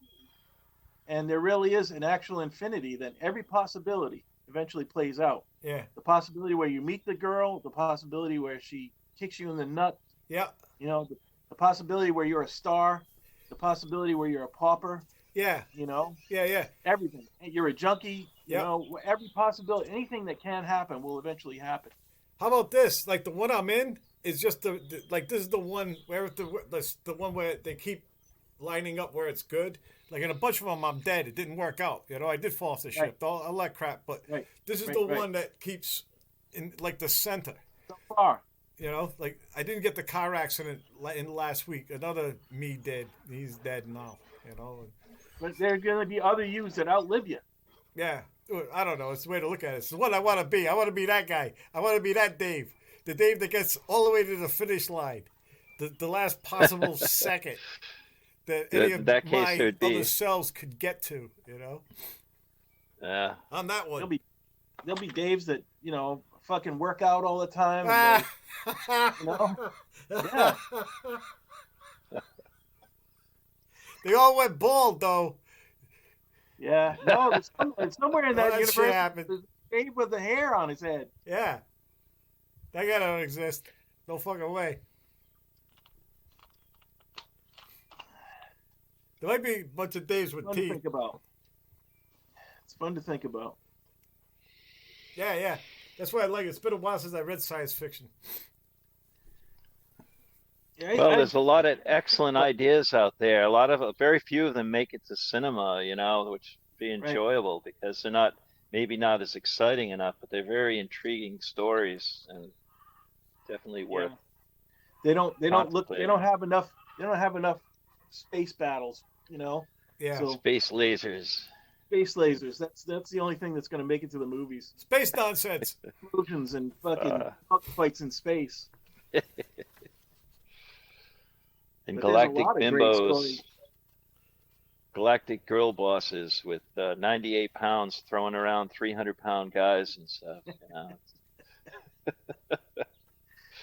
Speaker 3: and there really is an actual infinity, then every possibility eventually plays out.
Speaker 2: yeah,
Speaker 3: The possibility where you meet the girl, the possibility where she kicks you in the nut,
Speaker 2: yeah,
Speaker 3: the possibility where you're a star, the possibility where you're a pauper,
Speaker 2: yeah,
Speaker 3: you know,
Speaker 2: yeah, yeah.
Speaker 3: everything. You're a junkie,
Speaker 2: Yep.
Speaker 3: every possibility, anything that can happen will eventually happen.
Speaker 2: How about this? Like the one I'm in is just like this is the one where the one where they keep lining up where it's good. Like in a bunch of them, I'm dead. It didn't work out. You know, I did fall off the
Speaker 3: Right,
Speaker 2: ship. All that crap. But
Speaker 3: right,
Speaker 2: this is
Speaker 3: right,
Speaker 2: the
Speaker 3: right.
Speaker 2: one that keeps in like the center.
Speaker 3: So far,
Speaker 2: You know, like I didn't get the car accident in last week. Another me dead. He's dead now. You know.
Speaker 3: but there are going to be other yous that outlive you.
Speaker 2: Yeah, I don't know. It's the way to look at it. It's what I want to be. I want to be that guy. I want to be that Dave. The Dave that gets all the way to the finish line. The last possible second that any
Speaker 1: In
Speaker 2: of
Speaker 1: that case,
Speaker 2: my
Speaker 1: there'd
Speaker 2: other
Speaker 1: be,
Speaker 2: selves could get to, you know? I'm that
Speaker 3: There'll
Speaker 2: one.
Speaker 3: be there'll be Daves that fucking work out all the time, and
Speaker 2: Ah!
Speaker 3: you know, yeah,
Speaker 2: They all went bald, though.
Speaker 3: yeah. No, there's somewhere in
Speaker 2: All
Speaker 3: that
Speaker 2: that shit
Speaker 3: universe
Speaker 2: happened.
Speaker 3: there's a Dave with the hair on his head.
Speaker 2: Yeah, that guy don't exist. No fucking way. There might be a bunch of Daves with
Speaker 3: Fun to
Speaker 2: teeth.
Speaker 3: think about. It's fun to think about.
Speaker 2: Yeah, yeah. That's why I like it. It's been a while since I read science fiction.
Speaker 3: Yeah,
Speaker 1: well, there's a lot of excellent ideas out there. Very few of them make it to cinema, which would be
Speaker 3: right.
Speaker 1: enjoyable because they're maybe not as exciting enough, but they're very intriguing stories and definitely worth
Speaker 3: Yeah. They don't look.
Speaker 1: contemplating.
Speaker 3: They don't have enough space battles.
Speaker 2: Yeah.
Speaker 3: So
Speaker 1: Space lasers.
Speaker 3: space lasers. That's the only thing that's going to make it to the movies.
Speaker 2: Space nonsense.
Speaker 3: Explosions and fucking
Speaker 1: Uh,
Speaker 3: bug fights in space.
Speaker 1: and
Speaker 3: But there's a
Speaker 1: galactic
Speaker 3: lot of great
Speaker 1: bimbos,
Speaker 3: stories.
Speaker 1: galactic girl bosses with 98 pounds throwing around 300-pound guys and stuff.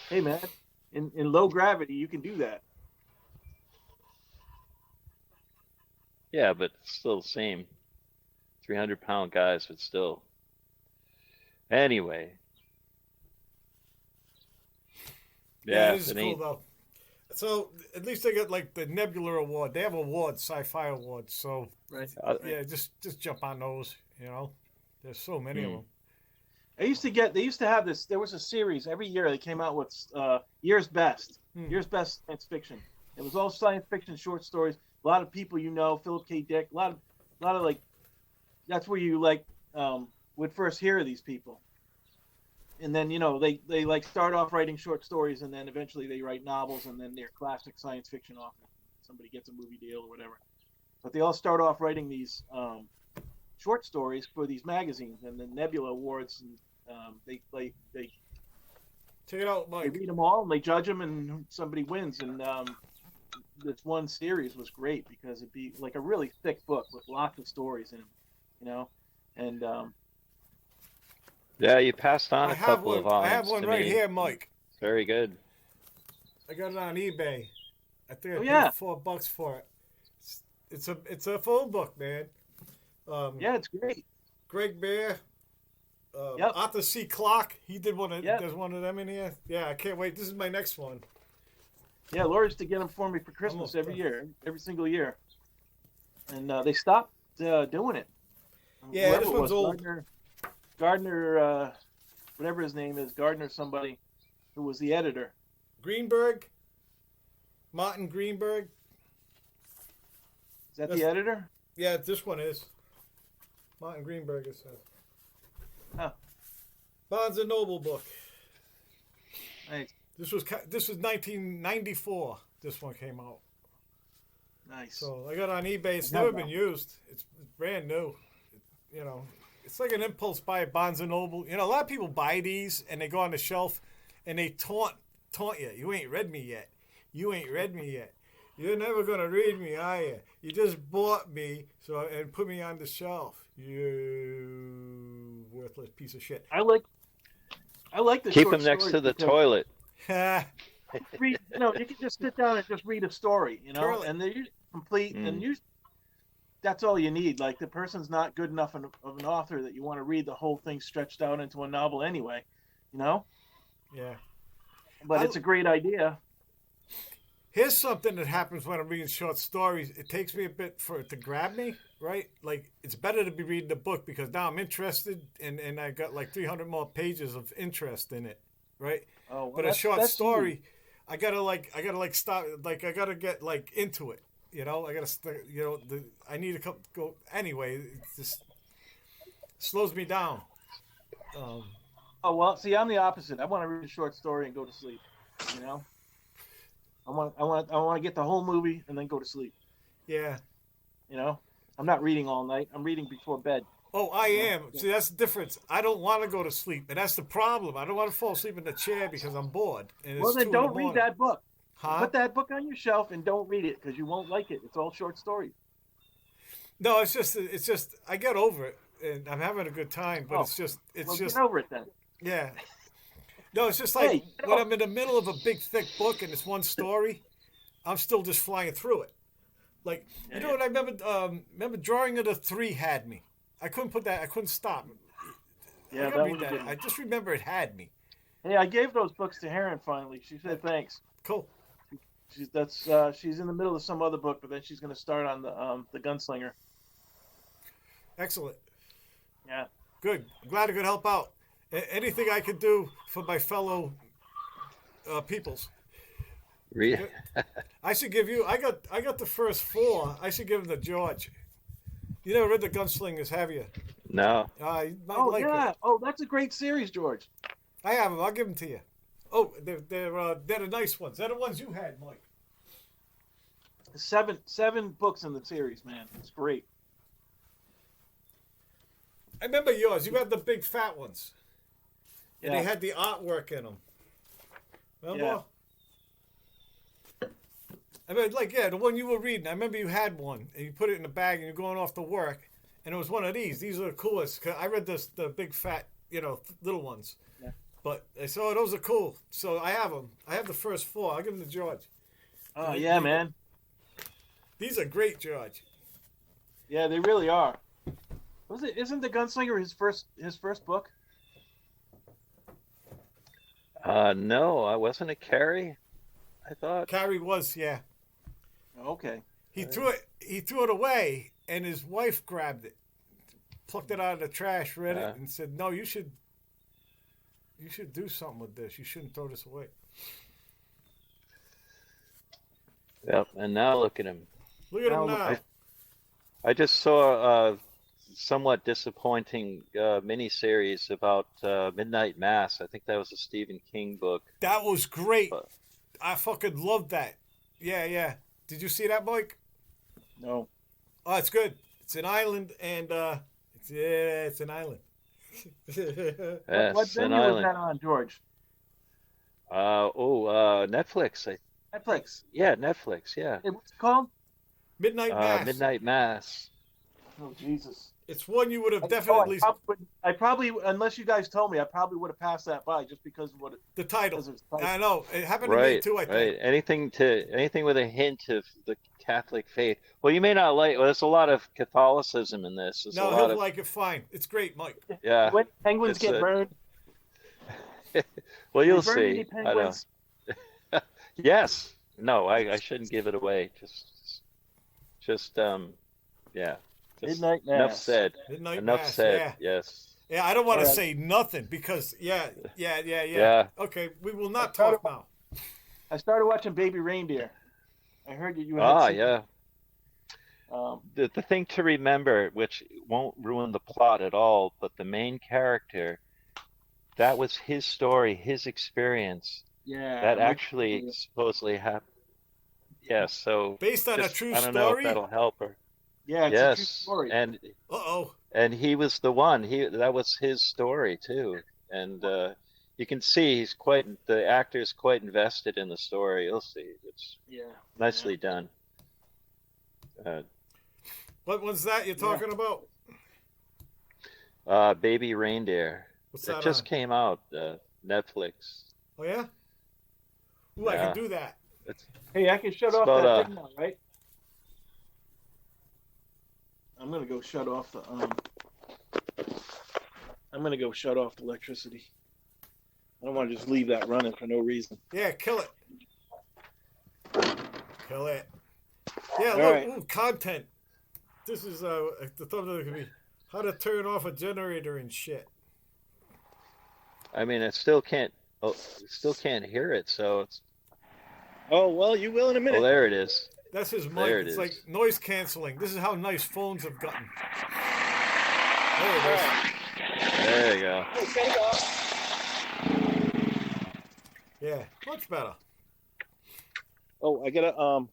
Speaker 3: Hey man, in low gravity you can do that.
Speaker 1: Yeah, but it's still the same. 300-pound guys, but still. Anyway.
Speaker 2: Yeah,
Speaker 1: Yeah,
Speaker 2: this is cool though. So at least they got like the Nebula Award. They have awards, sci-fi awards. So
Speaker 3: Right.
Speaker 2: yeah, just jump on those. You know, there's so many of them.
Speaker 3: They used to have this. There was a series every year. They came out with year's best, year's best science fiction. It was all science fiction short stories. A lot of people, Philip K. Dick. A lot of like. That's where you would first hear of these people. And then they like start off writing short stories, and then eventually they write novels, and then they're classic science fiction authors. Somebody gets a movie deal or whatever. But they all start off writing these short stories for these magazines, and the Nebula Awards. And they
Speaker 2: check it out,
Speaker 3: they
Speaker 2: Mike.
Speaker 3: read them all, and they judge them, and somebody wins. And this one series was great because it'd be like a really thick book with lots of stories in them, and
Speaker 1: Yeah, you passed on
Speaker 2: I
Speaker 1: a
Speaker 2: have
Speaker 1: couple
Speaker 2: one.
Speaker 1: of volumes
Speaker 2: I have one
Speaker 1: to
Speaker 2: right
Speaker 1: me.
Speaker 2: here, Mike.
Speaker 1: Very good.
Speaker 2: I got it on eBay. I think I
Speaker 3: Oh,
Speaker 2: paid
Speaker 3: yeah.
Speaker 2: $4 for it. It's a phone book, man.
Speaker 3: yeah, it's great.
Speaker 2: Greg Bear,
Speaker 3: Yep.
Speaker 2: Arthur C. Clarke. He did one of.
Speaker 3: Yep.
Speaker 2: There's one of them in here. Yeah, I can't wait. This is my next one.
Speaker 3: Yeah, Laura used to get them for me for Christmas every year, every single year, and they stopped doing it.
Speaker 2: Yeah,
Speaker 3: Whoever
Speaker 2: this
Speaker 3: it
Speaker 2: one's
Speaker 3: was,
Speaker 2: old.
Speaker 3: Gardner, whatever his name is, Gardner somebody, who was the editor.
Speaker 2: Greenberg, Martin Greenberg.
Speaker 3: that the editor?
Speaker 2: Yeah, this one is. Martin Greenberger says.
Speaker 3: Huh.
Speaker 2: Barnes and Noble book.
Speaker 3: Nice.
Speaker 2: This was 1994. This one came out.
Speaker 3: Nice.
Speaker 2: So I got it on eBay. It's never been used. It's brand new. You know, it's like an impulse buy at Barnes and Noble. You know, a lot of people buy these and they go on the shelf and they taunt you. You ain't read me yet. You ain't read me yet. You're never gonna read me, are you? You just bought me and put me on the shelf. You worthless piece of shit.
Speaker 3: I like the
Speaker 1: Keep
Speaker 3: short
Speaker 1: them next
Speaker 3: stories
Speaker 1: to the
Speaker 3: because
Speaker 1: toilet.
Speaker 3: read, you can just sit down and just read a story,
Speaker 2: Curly.
Speaker 3: and they're usually complete, and usually that's all you need. Like the person's not good enough of an author that you want to read the whole thing stretched out into a novel anyway,
Speaker 2: Yeah.
Speaker 3: But it's a great idea.
Speaker 2: Here's something that happens when I'm reading short stories. It takes me a bit for it to grab me, right? Like, it's better to be reading the book because now I'm interested and I got like 300 more pages of interest in it, right?
Speaker 3: Oh, well,
Speaker 2: but a short story, I gotta stop, like, I gotta get like into it, you know? I gotta, I need to go anyway. It just slows me down.
Speaker 3: Oh, well, see, I'm the opposite. I want to read a short story and go to sleep, I want to get the whole movie and then go to sleep.
Speaker 2: Yeah.
Speaker 3: I'm not reading all night. I'm reading before bed.
Speaker 2: Oh, I am. See, that's the difference. I don't want to go to sleep, and that's the problem. I don't want to fall asleep in the chair because I'm bored. And
Speaker 3: Well, then don't read that book.
Speaker 2: Huh?
Speaker 3: Put that book on your shelf and don't read it because you won't like it. It's all short stories.
Speaker 2: No, it's just I get over it, and I'm having a good time. But it's just
Speaker 3: get over it then.
Speaker 2: Yeah. No, it's just like when I'm in the middle of a big, thick book and it's one story, I'm still just flying through it. Like, what I remember Drawing of the Three had me. I couldn't stop.
Speaker 3: Yeah,
Speaker 2: that was I just remember it had me.
Speaker 3: Hey, I gave those books to Erin finally. She said thanks.
Speaker 2: Cool.
Speaker 3: She's in the middle of some other book, but then she's going to start on the Gunslinger.
Speaker 2: Excellent.
Speaker 3: Yeah.
Speaker 2: Good. I'm glad I could help out. Anything I could do for my fellow peoples. I should give you. I got the first 4. I should give them to George. You never read the Gunslingers, have you?
Speaker 1: No.
Speaker 2: You might like it.
Speaker 3: Oh, that's a great series, George.
Speaker 2: I have them. I'll give them to you. Oh, they're the nice ones. They're the ones you had, Mike.
Speaker 3: 7 books in the series, man. It's great.
Speaker 2: I remember yours. You had the big fat ones.
Speaker 3: Yeah.
Speaker 2: And they had the artwork in them. Remember?
Speaker 3: Yeah.
Speaker 2: I mean, the one you were reading. I remember you had one, and you put it in the bag, and you're going off to work, and it was one of these. These are the coolest. 'Cause I read the big fat, little ones.
Speaker 3: Yeah.
Speaker 2: But I saw those are cool. So I have them. I have the first 4. I'll give them to George.
Speaker 3: Oh, yeah, man.
Speaker 2: These are great, George.
Speaker 3: Yeah, they really are. Isn't the Gunslinger his first book?
Speaker 1: No, I wasn't a Carrie. I thought
Speaker 2: Carrie was, yeah.
Speaker 3: Okay.
Speaker 2: He threw it away, and his wife grabbed it, plucked it out of the trash, read it, and said, "No, you should do something with this. You shouldn't throw this away."
Speaker 1: Yep. And now look at him.
Speaker 2: Look at him now.
Speaker 1: I just saw a somewhat disappointing miniseries about Midnight Mass. I think that was a Stephen King book.
Speaker 2: That was great. I fucking loved that. Yeah. Did you see that, Mike?
Speaker 3: No.
Speaker 2: Oh, it's good. It's an island, and it's an island.
Speaker 1: Yes,
Speaker 3: What venue was that on, George?
Speaker 1: Netflix.
Speaker 3: Netflix.
Speaker 1: Yeah, Netflix. Yeah.
Speaker 3: What's it called?
Speaker 2: Midnight Mass.
Speaker 1: Midnight Mass.
Speaker 3: Oh, Jesus.
Speaker 2: It's one you would have definitely.
Speaker 3: I probably, unless you guys told me, I probably would have passed that by just because of
Speaker 2: the title.
Speaker 3: Because
Speaker 2: I know it happened to me too. I think.
Speaker 1: Right. Anything with a hint of the Catholic faith. Well, you may not like. Well, there's a lot of Catholicism in this. There's
Speaker 2: he'll like it fine. It's great, Mike.
Speaker 1: Yeah.
Speaker 3: When penguins get burned.
Speaker 1: Well, you'll see. I don't. Yes. No, I shouldn't give it away. Yeah.
Speaker 3: Midnight Mass.
Speaker 1: Enough said.
Speaker 2: Midnight
Speaker 1: Enough
Speaker 2: Mass,
Speaker 1: said.
Speaker 2: yeah.
Speaker 1: Yes.
Speaker 2: Yeah, I don't want to say nothing because yeah. Okay, we will not talk now.
Speaker 3: I started watching Baby Reindeer. I heard you. Yeah.
Speaker 1: The thing to remember, which won't ruin the plot at all, but the main character, that was his story, his experience.
Speaker 3: Yeah,
Speaker 1: That actually supposedly happened. Yes, so
Speaker 2: Based on a
Speaker 1: just
Speaker 2: true
Speaker 1: I don't know if
Speaker 2: story?
Speaker 1: that'll help her.
Speaker 3: yeah, it's a true
Speaker 1: Yes,
Speaker 3: story.
Speaker 2: Uh-oh.
Speaker 1: and he was the one. That was his story too, and you can see the actor's quite invested in the story. You'll see, it's
Speaker 3: Yeah, yeah,
Speaker 1: nicely done. Uh,
Speaker 2: What was that you're
Speaker 3: yeah.
Speaker 2: talking about?
Speaker 1: Baby Reindeer.
Speaker 2: What's
Speaker 1: It
Speaker 2: that
Speaker 1: just
Speaker 2: on?
Speaker 1: came out, Netflix.
Speaker 2: Oh, yeah? Ooh, I can
Speaker 1: Yeah,
Speaker 2: do that.
Speaker 1: it's
Speaker 3: Hey, I can shut
Speaker 1: it's
Speaker 3: off
Speaker 1: about
Speaker 3: that thing now, right? I'm gonna go shut off the I'm gonna go shut off the electricity. I don't want to just leave that running for no reason.
Speaker 2: Yeah, kill it. Kill it. Yeah,
Speaker 3: All
Speaker 2: look.
Speaker 3: right.
Speaker 2: Ooh, content. This is the thumbnail could be how to turn off a generator and shit.
Speaker 1: I mean, still can't hear it. So it's
Speaker 3: Oh well, you will in a
Speaker 1: oh,
Speaker 3: minute.
Speaker 1: there it is.
Speaker 2: That's his mic.
Speaker 1: There it
Speaker 2: It's like
Speaker 1: is.
Speaker 2: noise canceling. This is how nice phones have gotten. There
Speaker 3: All
Speaker 2: it is.
Speaker 3: right.
Speaker 1: There you go.
Speaker 3: Hey, shut it off.
Speaker 2: Yeah, much better.
Speaker 3: Oh, I gotta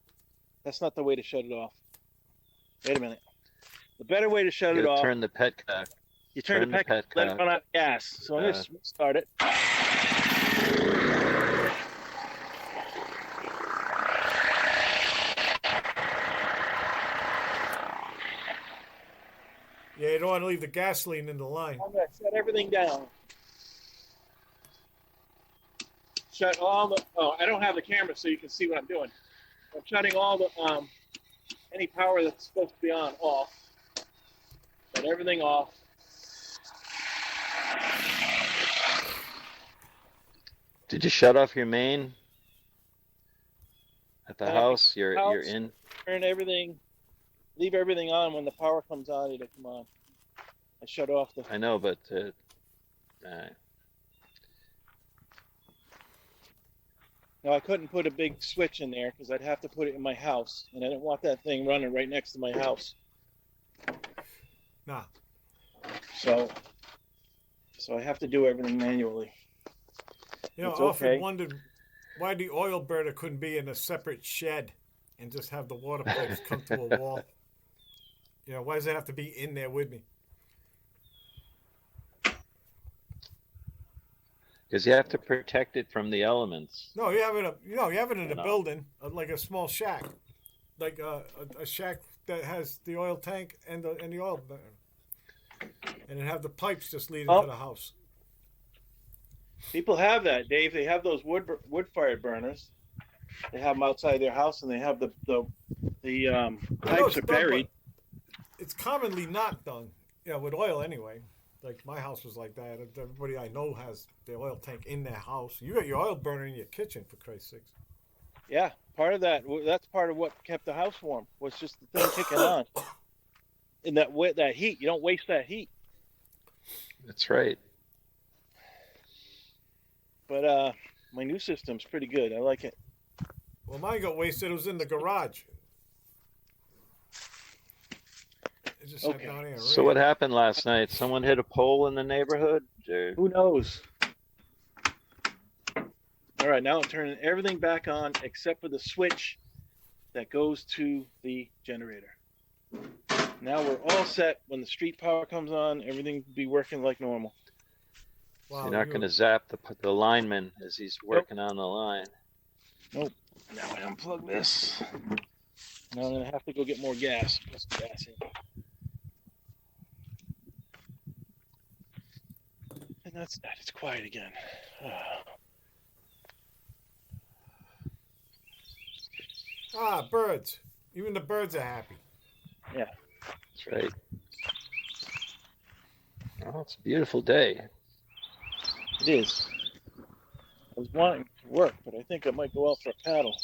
Speaker 3: That's not the way to shut it off. Wait a minute. The better way to shut
Speaker 1: You
Speaker 3: it
Speaker 1: gotta
Speaker 3: off,
Speaker 1: turn the petcock.
Speaker 3: you turn the
Speaker 1: Turn the
Speaker 3: peck, let it
Speaker 1: petcock.
Speaker 3: run out of gas. So I'm gonna start it.
Speaker 2: Yeah, you don't want to leave the gasoline in the line.
Speaker 3: I'm gonna shut everything down. Shut all the. Oh, I don't have the camera, so you can see what I'm doing. I'm shutting all the any power that's supposed to be on off. Shut everything off.
Speaker 1: Did you shut off your main at the
Speaker 3: Everything
Speaker 1: house? You're
Speaker 3: house,
Speaker 1: in.
Speaker 3: turn everything, leave everything on. When the power comes on, it'll come on. I shut off the.
Speaker 1: I know, but
Speaker 3: No, I couldn't put a big switch in there because I'd have to put it in my house, and I didn't want that thing running right next to my house.
Speaker 2: Nah.
Speaker 3: So I have to do everything manually.
Speaker 2: You know,
Speaker 3: It's
Speaker 2: I often
Speaker 3: okay.
Speaker 2: wondered why the oil burner couldn't be in a separate shed and just have the water pipes come to a wall. You know, why does it have to be in there with me?
Speaker 1: because you have to protect it from the elements.
Speaker 2: No, you have it. You have it in a
Speaker 1: No.
Speaker 2: building, like a small shack, like a shack that has the oil tank and the oil burner, and it have the pipes just leading
Speaker 3: Oh.
Speaker 2: to the house.
Speaker 3: People have that, Dave. They have those wood fired burners. They have them outside their house, and they have the
Speaker 2: I know
Speaker 3: pipes
Speaker 2: it's
Speaker 3: are
Speaker 2: done,
Speaker 3: buried.
Speaker 2: but it's commonly not done. Yeah, with oil anyway. Like my house was like that. Everybody I know has the oil tank in their house. You got your oil burner in your kitchen, for Christ's sakes.
Speaker 3: Yeah, part of that. That's part of what kept the house warm. Was just the thing kicking on. And that heat. You don't waste that heat.
Speaker 1: That's right.
Speaker 3: But my new system's pretty good. I like it.
Speaker 2: Well, mine got wasted. It was in the garage. It just sat
Speaker 3: Okay.
Speaker 2: down here. and
Speaker 1: So
Speaker 2: ran.
Speaker 1: what happened last night? Someone hit a pole in the neighborhood? Or...
Speaker 3: Who knows? All right, now I'm turning everything back on except for the switch that goes to the generator. Now we're all set. When the street power comes on, everything will be working like normal.
Speaker 2: Wow,
Speaker 1: You're not going to zap the lineman as he's working on the line.
Speaker 3: Nope. Now I unplug this. Now I'm gonna have to go get more gas. Put some gas in. And that's that. It's quiet again.
Speaker 2: birds. Even the birds are happy.
Speaker 1: That's right. Oh, it's a beautiful day.
Speaker 3: It is. I was wanting to work, but I think I might go out for a paddle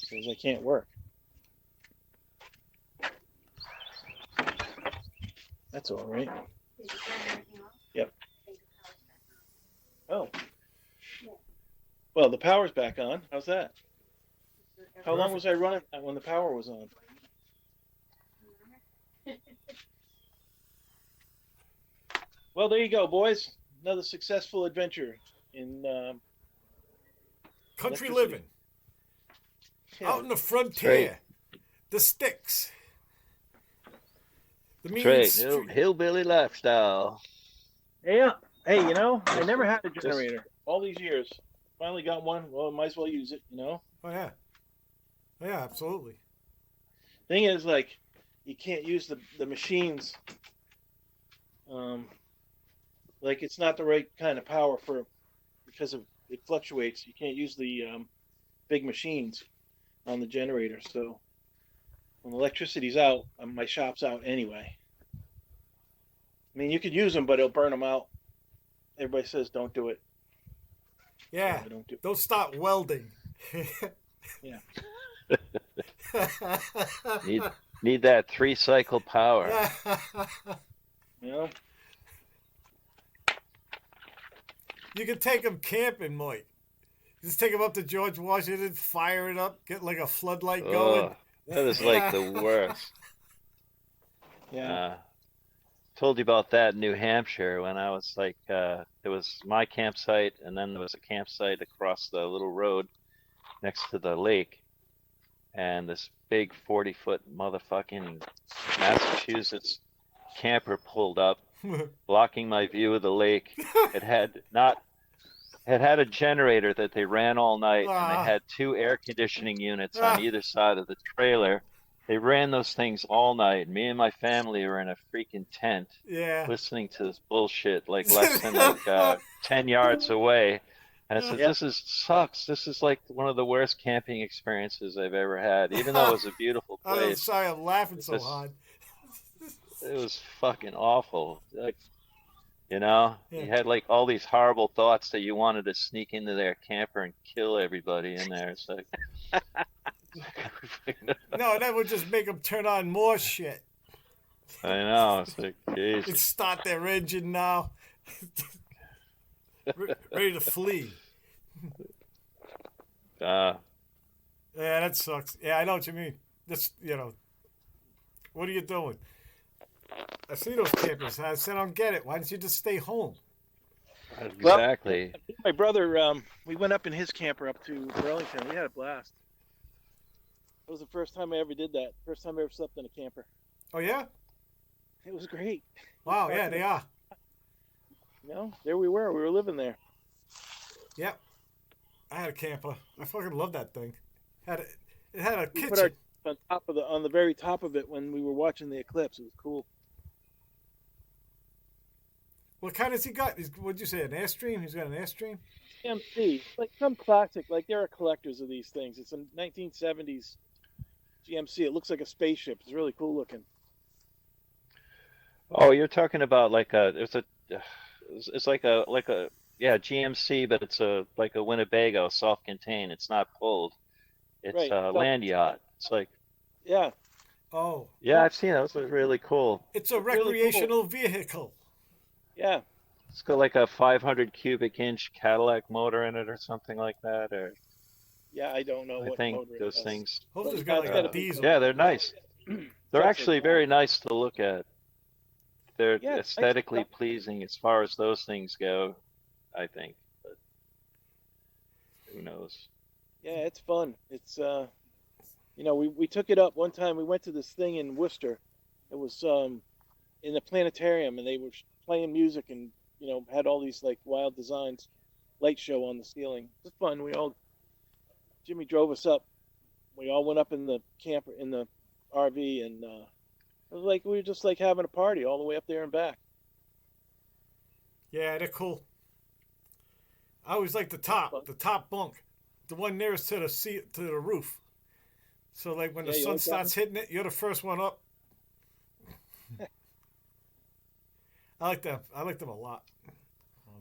Speaker 3: because I can't work. That's all right. Yep. Oh. Well, the power's back on. How's that? How long was I running when the power was on? Well, there you go, boys. Another successful adventure in
Speaker 2: Country
Speaker 3: electricity.
Speaker 2: living.
Speaker 3: Yeah,
Speaker 2: Out in the
Speaker 1: That's right.
Speaker 2: frontier. The sticks. The
Speaker 1: That's
Speaker 2: mean
Speaker 1: right.
Speaker 2: street.
Speaker 1: Hillbilly lifestyle.
Speaker 3: yeah. Hey, I never had a
Speaker 1: Just
Speaker 3: generator all these years. Finally got one. Well, might as well use it.
Speaker 2: Oh, yeah. Oh, yeah, absolutely.
Speaker 3: Thing is, like, you can't use the machines. Like, it's not the right kind of power because it fluctuates. You can't use the big machines on the generator. So when electricity's out, my shop's out anyway. I mean, you could use them, but it'll burn them out. Everybody says don't do it.
Speaker 2: Yeah.
Speaker 3: So I don't do it.
Speaker 2: Don't start welding.
Speaker 3: Yeah.
Speaker 1: need that 3-cycle power.
Speaker 3: You know?
Speaker 2: You can take them camping, Mike. Just take them up to George Washington, fire it up, get like a floodlight going.
Speaker 1: Oh, that is like the worst.
Speaker 3: Yeah.
Speaker 1: Told you about that in New Hampshire when I was like, there was my campsite, and then there was a campsite across the little road next to the lake, and this big 40-foot motherfucking Massachusetts camper pulled up, blocking my view of the lake. It had a generator that they ran all night, and they had 2 air conditioning units on either side of the trailer. They ran those things all night. Me and my family were in a freaking tent,
Speaker 2: Yeah.
Speaker 1: listening to this bullshit like less than 10 yards away. And I said,
Speaker 3: Yep.
Speaker 1: this sucks. This is like one of the worst camping experiences I've ever had. Even though it was a beautiful
Speaker 2: I'm
Speaker 1: place,
Speaker 2: sorry, I'm laughing so
Speaker 1: This-
Speaker 2: hard.
Speaker 1: it was fucking awful. Like, you know,
Speaker 2: Yeah.
Speaker 1: you had like all these horrible thoughts that you wanted to sneak into their camper and kill everybody in there. It's like,
Speaker 2: No, that would just make them turn on more shit.
Speaker 1: I know. It's like,
Speaker 2: They'd
Speaker 1: Jesus.
Speaker 2: start their engine now. Ready to flee.
Speaker 1: Uh,
Speaker 2: Yeah, that sucks. Yeah, I know what you mean. Just, what are you doing? I see those campers. I said, I don't get it. Why don't you just stay home?
Speaker 1: exactly.
Speaker 3: My brother, we went up in his camper up to Burlington. We had a blast. It was the first time I ever did that. First time I ever slept in a camper.
Speaker 2: Oh, yeah?
Speaker 3: It was great.
Speaker 2: Wow, yeah, they are.
Speaker 3: There we were. We were living there.
Speaker 2: Yep. I had a camper. I fucking love that thing. It had a
Speaker 3: We
Speaker 2: kitchen.
Speaker 3: put our on the very top of it when we were watching the eclipse. It was cool.
Speaker 2: What kind has he got? What'd you say, an Airstream? He's got an Airstream?
Speaker 3: GMC, like some classic. Like there are collectors of these things. It's a 1970s GMC. It looks like a spaceship. It's really cool looking.
Speaker 1: Oh, you're talking about like it's like a yeah, GMC, but it's like a Winnebago, self-contained. It's not pulled. It's
Speaker 3: Right.
Speaker 1: a land yacht. It's like,
Speaker 3: Yeah.
Speaker 2: Oh.
Speaker 1: yeah, I've seen it. Those are really cool.
Speaker 2: It's a
Speaker 3: really cool.
Speaker 2: recreational vehicle.
Speaker 3: Yeah.
Speaker 1: It's got like a 500 cubic inch Cadillac motor in it or something like that. Or
Speaker 3: Yeah. I don't know
Speaker 1: I
Speaker 3: what
Speaker 1: think
Speaker 3: motor it
Speaker 1: those
Speaker 3: has.
Speaker 1: things.
Speaker 2: Hopefully it's
Speaker 3: But
Speaker 2: got
Speaker 3: it's
Speaker 2: like
Speaker 3: gotta
Speaker 2: a
Speaker 3: be
Speaker 2: diesel.
Speaker 1: Yeah, they're nice. They're actually very nice to look at. They're
Speaker 3: Yeah, it's nice
Speaker 1: aesthetically
Speaker 3: stuff.
Speaker 1: pleasing as far as those things go, I think. But who knows?
Speaker 3: Yeah, it's fun. It's we took it up one time. We went to this thing in Worcester. It was in the planetarium, and they were playing music and had all these like wild designs, light show on the ceiling. It was fun. Jimmy drove us up. We all went up in the camper in the RV, and it was like we were just like having a party all the way up there and back.
Speaker 2: Yeah, they're cool. I always like the top bunk, the one nearest to the roof. So like when the
Speaker 3: Yeah, you
Speaker 2: sun
Speaker 3: like that
Speaker 2: starts hitting it, you're the first one up. I like them. I like them a lot.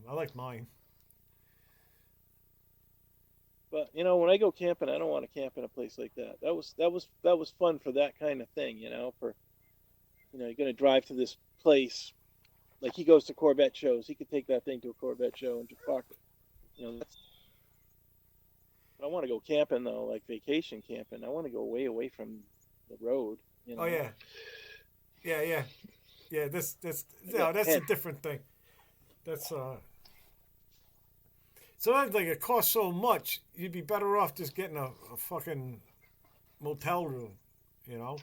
Speaker 2: I like mine.
Speaker 3: But when I go camping, I don't want to camp in a place like that. That was fun for that kind of thing. For you're gonna drive to this place. Like he goes to Corvette shows. He could take that thing to a Corvette show and just park it. That's. But I want to go camping though, like vacation camping. I want to go way away from the road.
Speaker 2: Oh yeah. Yeah. That's
Speaker 3: got
Speaker 2: a
Speaker 3: tent.
Speaker 2: different thing. That's sometimes like it costs so much, you'd be better off just getting a fucking motel room. You know,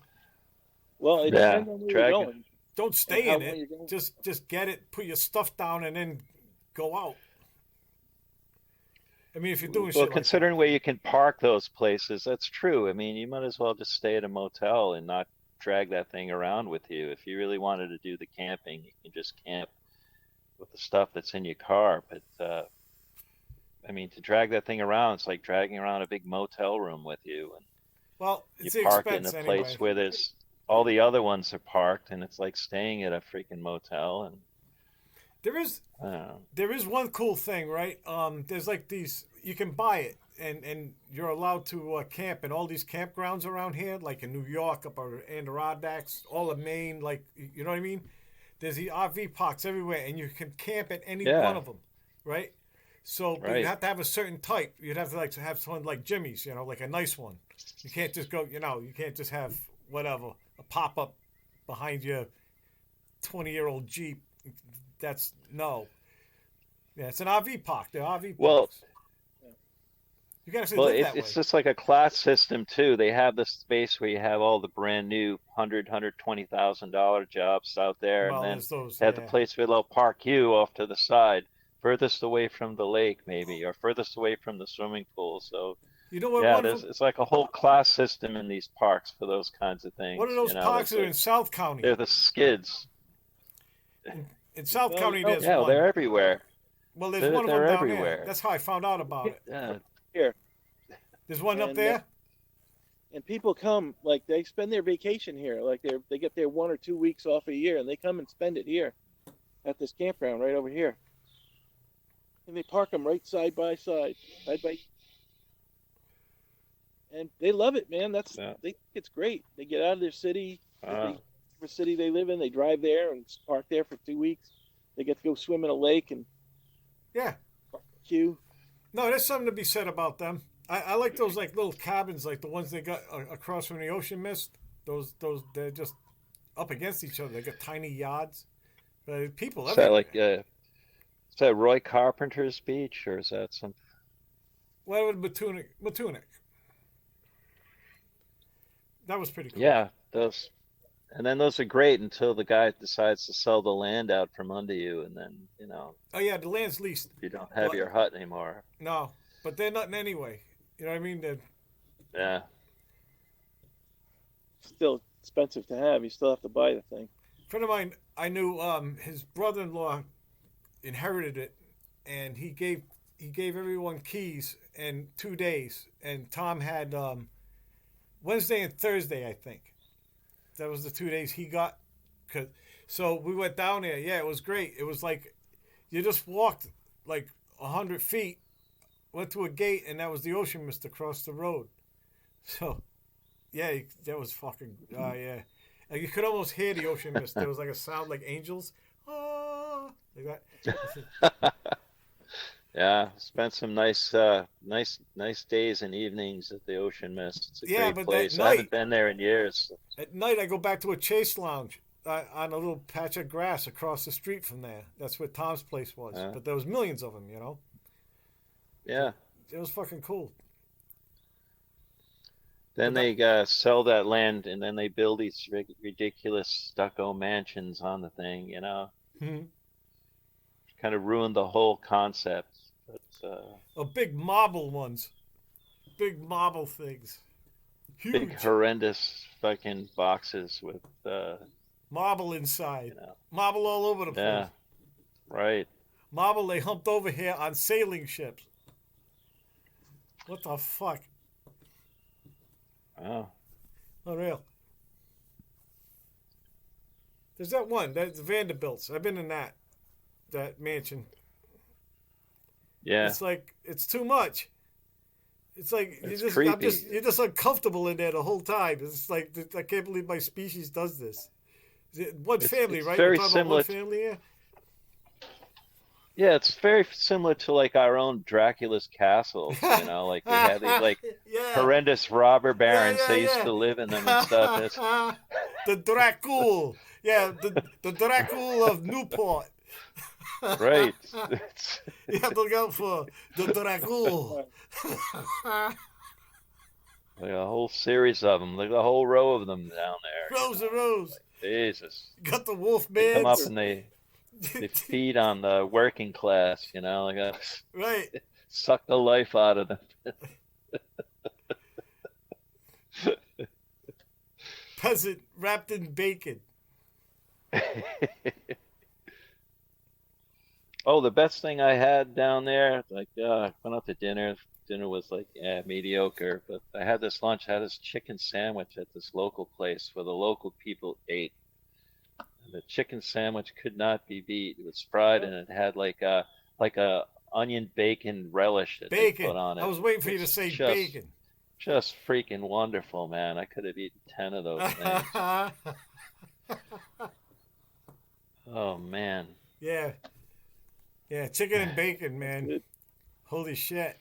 Speaker 3: Well, it
Speaker 1: Yeah,
Speaker 3: depends on where you're
Speaker 1: dragon.
Speaker 3: going
Speaker 2: don't
Speaker 3: and
Speaker 2: stay
Speaker 3: how
Speaker 2: in
Speaker 3: long
Speaker 2: it.
Speaker 3: you're going.
Speaker 2: Just get it, put your stuff down, and then go out. I mean, if you're doing
Speaker 1: Well,
Speaker 2: shit like that.
Speaker 1: considering where you can park those places, that's true. I mean, you might as well just stay at a motel and not drag that thing around with you. If you really wanted to do the camping, you can just camp with the stuff that's in your car. But I mean, to drag that thing around, it's like dragging around a big motel room with you, and
Speaker 2: Well,
Speaker 1: you
Speaker 2: it's the
Speaker 1: park it in a
Speaker 2: expense
Speaker 1: place
Speaker 2: anyway.
Speaker 1: where there's all the other ones are parked, and it's like staying at a freaking motel. And
Speaker 2: There is
Speaker 1: I don't know.
Speaker 2: there is one cool thing, right? There's like these you can buy it, and you're allowed to camp in all these campgrounds around here, like in New York, up our Adirondacks, all of Maine, like you know what I mean. There's the RV parks everywhere, and you can camp at any one
Speaker 1: Yeah,
Speaker 2: of them, right? So, but you
Speaker 1: right.
Speaker 2: have to have a certain type. You'd have to like to have someone like Jimmy's, like a nice one. You can't just go, you can't just have whatever a pop up behind your 20-year-old Jeep. That's no. Yeah, it's an RV park. They're RV
Speaker 1: Well,
Speaker 2: parks. You can actually
Speaker 1: well,
Speaker 2: live
Speaker 1: it's
Speaker 2: that
Speaker 1: it's
Speaker 2: way.
Speaker 1: just like a class system too. They have this space where you have all the brand new $120,000 jobs out there, and
Speaker 2: Well,
Speaker 1: then
Speaker 2: there's those.
Speaker 1: they have the
Speaker 2: Yeah.
Speaker 1: place where they'll park you off to the side, furthest away from the lake, maybe, or furthest away from the swimming pool. So
Speaker 2: You know what?
Speaker 1: yeah, there's it's like a whole class system in these parks for those kinds of
Speaker 2: One of
Speaker 1: things.
Speaker 2: those parks
Speaker 1: That's
Speaker 2: are in
Speaker 1: like
Speaker 2: South County.
Speaker 1: they're the skids.
Speaker 2: In South
Speaker 3: Well,
Speaker 2: County, there's
Speaker 1: Yeah, well, they're
Speaker 2: one.
Speaker 1: everywhere.
Speaker 2: Well, there's
Speaker 1: They're
Speaker 2: one of them
Speaker 1: they're
Speaker 2: down there.
Speaker 1: everywhere.
Speaker 2: That's how I found out about it.
Speaker 1: Yeah,
Speaker 3: here,
Speaker 2: There's one up
Speaker 3: and
Speaker 2: there.
Speaker 3: and people come like they spend their vacation here, like they get their 1 or 2 weeks off a year, and they come and spend it here at this campground right over here, and they park them right side by side, side by, and they love it, man.
Speaker 1: yeah.
Speaker 3: They think it's great. They get out of their city,
Speaker 1: Uh,
Speaker 3: the city they live in, they drive there and park there for 2 weeks. They get to go swim in a lake and
Speaker 2: Yeah.
Speaker 3: queue.
Speaker 2: No, there's something to be said about them. I like those like little cabins, like the ones they got across from the ocean mist. Those they're just up against each other. They got tiny yards. But people
Speaker 1: is that like
Speaker 2: everywhere.
Speaker 1: is that Roy Carpenter's beach, or is that some?
Speaker 2: Well, with Matunic. That was pretty cool.
Speaker 1: Yeah, those. And then those are great until the guy decides to sell the land out from under you, and then
Speaker 2: Oh yeah, the land's leased.
Speaker 1: you don't have
Speaker 2: But
Speaker 1: your hut anymore.
Speaker 2: no, but they're nothing anyway. You know what I mean? They're,
Speaker 1: Yeah,
Speaker 3: Still expensive to have. You still have to buy the thing.
Speaker 2: a friend of mine, I knew his brother-in-law inherited it, and he gave everyone keys in 2 days, and Tom had Wednesday and Thursday, I think. That was the 2 days he got. So we went down there. Yeah, it was great. It was like you just walked like 100 feet, went to a gate, and that was the ocean mist across the road. So yeah, that was fucking yeah. Like you could almost hear the ocean mist. There was like a sound like angels, ah, like that.
Speaker 1: yeah. Spent some nice days and evenings at the Ocean Mist. It's a
Speaker 2: Yeah,
Speaker 1: great
Speaker 2: but that
Speaker 1: place. I
Speaker 2: night,
Speaker 1: haven't been there in years.
Speaker 2: at night, I go back to a chase lounge on a little patch of grass across the street from there. That's where Tom's place was.
Speaker 1: Uh,
Speaker 2: But there was millions of them.
Speaker 1: yeah.
Speaker 2: It was fucking cool.
Speaker 1: Then
Speaker 2: But that,
Speaker 1: they sell that land, and then they build these ridiculous stucco mansions on the thing.
Speaker 2: Mhm.
Speaker 1: Kind of ruined the whole concept. But
Speaker 2: big marble ones, big marble things,
Speaker 1: big
Speaker 2: huge
Speaker 1: horrendous fucking boxes with
Speaker 2: marble
Speaker 1: you
Speaker 2: inside,
Speaker 1: know
Speaker 2: marble all over the place.
Speaker 1: yeah, right.
Speaker 2: Marble they humped over here on sailing ships. What the fuck?
Speaker 1: Oh,
Speaker 2: Unreal. There's that one. That's Vanderbilt's. I've been in that mansion.
Speaker 1: yeah.
Speaker 2: It's like it's too much. It's like
Speaker 1: It's creepy.
Speaker 2: you're just uncomfortable in there the whole time. It's like I can't believe my species does this. One
Speaker 1: It's
Speaker 2: family,
Speaker 1: it's
Speaker 2: right? We're
Speaker 1: very
Speaker 2: talking about one
Speaker 1: similar.
Speaker 2: family here.
Speaker 1: Yeah, it's very similar to like our own Dracula's castles. Like we had these like
Speaker 2: Yeah,
Speaker 1: horrendous robber
Speaker 2: yeah,
Speaker 1: barons. They used to live in them and stuff. And it's
Speaker 2: yeah. The Dracul. Yeah, the Dracul of Newport.
Speaker 1: Right. It's
Speaker 2: You have to look out for the Dracul.
Speaker 1: like a whole series of them, like a whole row of them down there.
Speaker 2: Rose and Rose.
Speaker 1: Jesus.
Speaker 2: Got the
Speaker 1: They come up
Speaker 2: Wolfmans.
Speaker 1: and they feed on the working class, like
Speaker 2: Right.
Speaker 1: suck the life out of them.
Speaker 2: Peasant wrapped in bacon.
Speaker 1: Oh, the best thing I had down there, like went out to dinner. Dinner was like mediocre, but I had this lunch. I had this chicken sandwich at this local place where the local people ate. And the chicken sandwich could not be beat. It was fried and it had like a onion bacon relish that they
Speaker 2: Bacon.
Speaker 1: put on
Speaker 2: I
Speaker 1: it.
Speaker 2: was waiting for you to
Speaker 1: It's
Speaker 2: say
Speaker 1: just
Speaker 2: bacon.
Speaker 1: just freaking wonderful, man. I could have eaten 10 of those things. Oh man.
Speaker 2: Yeah. Yeah, chicken and bacon, man. Holy shit.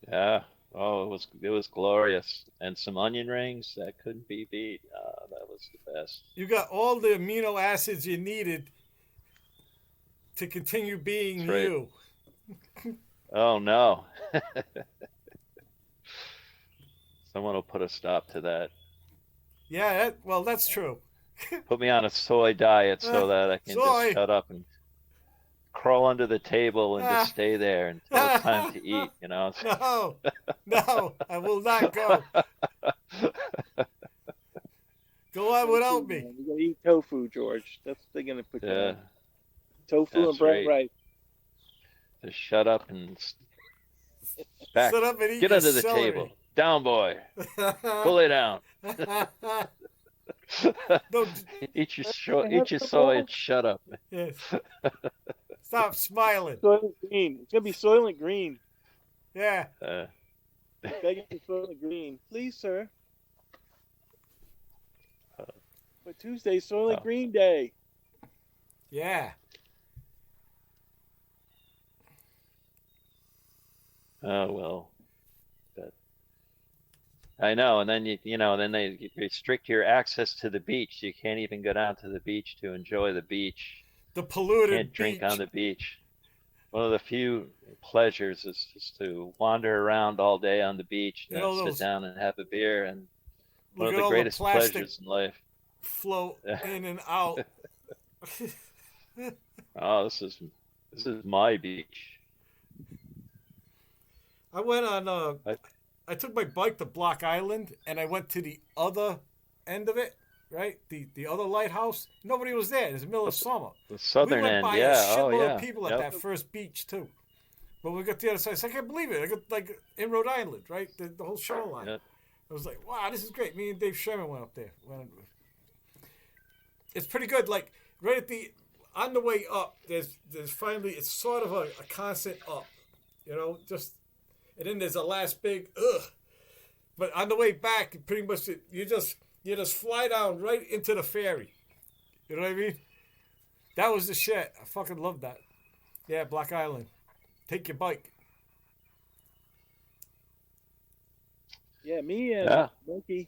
Speaker 1: Yeah. Oh, it was glorious. And some onion rings that couldn't be beat. That was the best.
Speaker 2: You got all the amino acids you needed to continue being
Speaker 1: That's right.
Speaker 2: you.
Speaker 1: Oh no. Someone will put a stop to that.
Speaker 2: Yeah, well, that's true.
Speaker 1: Put me on a soy diet so that I can
Speaker 2: Soy.
Speaker 1: just shut up and crawl under the table and just stay there until it's time to eat,
Speaker 2: No, no, I will not go. Go on without me.
Speaker 3: You gotta eat tofu, George. That's what they're gonna put you
Speaker 1: Yeah,
Speaker 3: on. Tofu and
Speaker 1: that's
Speaker 3: brown
Speaker 1: right.
Speaker 3: rice.
Speaker 1: Just shut up and back.
Speaker 2: Sit up and eat
Speaker 1: Get
Speaker 2: your
Speaker 1: under the
Speaker 2: celery.
Speaker 1: table. Down, boy. Pull it down.
Speaker 2: No,
Speaker 1: Eat your soy and shut up.
Speaker 2: yes. Stop smiling.
Speaker 3: Soylent Green. It's gonna be Soylent Green.
Speaker 2: Yeah.
Speaker 1: Uh,
Speaker 3: Begging for Soylent Green, please, sir. But Tuesday's Soylent
Speaker 1: Oh.
Speaker 3: Green Day.
Speaker 2: Yeah.
Speaker 1: oh well. But I know, and then then they restrict your access to the beach. You can't even go down to the beach to enjoy the beach.
Speaker 2: The
Speaker 1: You
Speaker 2: polluted
Speaker 1: can't drink
Speaker 2: beach.
Speaker 1: on the beach. One of the few pleasures is just to wander around all day on the beach,
Speaker 2: You know
Speaker 1: sit
Speaker 2: those.
Speaker 1: down and have a beer, and one
Speaker 2: Look
Speaker 1: of
Speaker 2: at
Speaker 1: the
Speaker 2: all the
Speaker 1: greatest
Speaker 2: plastic
Speaker 1: pleasures in life.
Speaker 2: float in and out.
Speaker 1: Oh, this is my beach.
Speaker 2: I went on.
Speaker 1: I,
Speaker 2: I took my bike to Block Island, and I went to the other end of it. Right, the other lighthouse. Nobody was there. It was the middle of summer.
Speaker 1: the
Speaker 2: We
Speaker 1: southern
Speaker 2: went
Speaker 1: end,
Speaker 2: by
Speaker 1: yeah.
Speaker 2: a
Speaker 1: Oh,
Speaker 2: shitload
Speaker 1: yeah.
Speaker 2: of people at
Speaker 1: Yep.
Speaker 2: that first beach too. But we got to the other side. I said, I can't believe it. I got like in Rhode Island, right? The whole shoreline.
Speaker 1: Yep.
Speaker 2: I was like, wow, this is great. Me and Dave Sherman went up there. It's pretty good. Like right at the on the way up, there's finally it's sort of a constant up, just and then there's a last big ugh. But on the way back, pretty much you just fly down right into the ferry. You know what I mean? That was the shit. I fucking love that. Yeah, Block Island. Take your bike.
Speaker 3: Yeah, me and
Speaker 1: Yeah.
Speaker 3: Monkey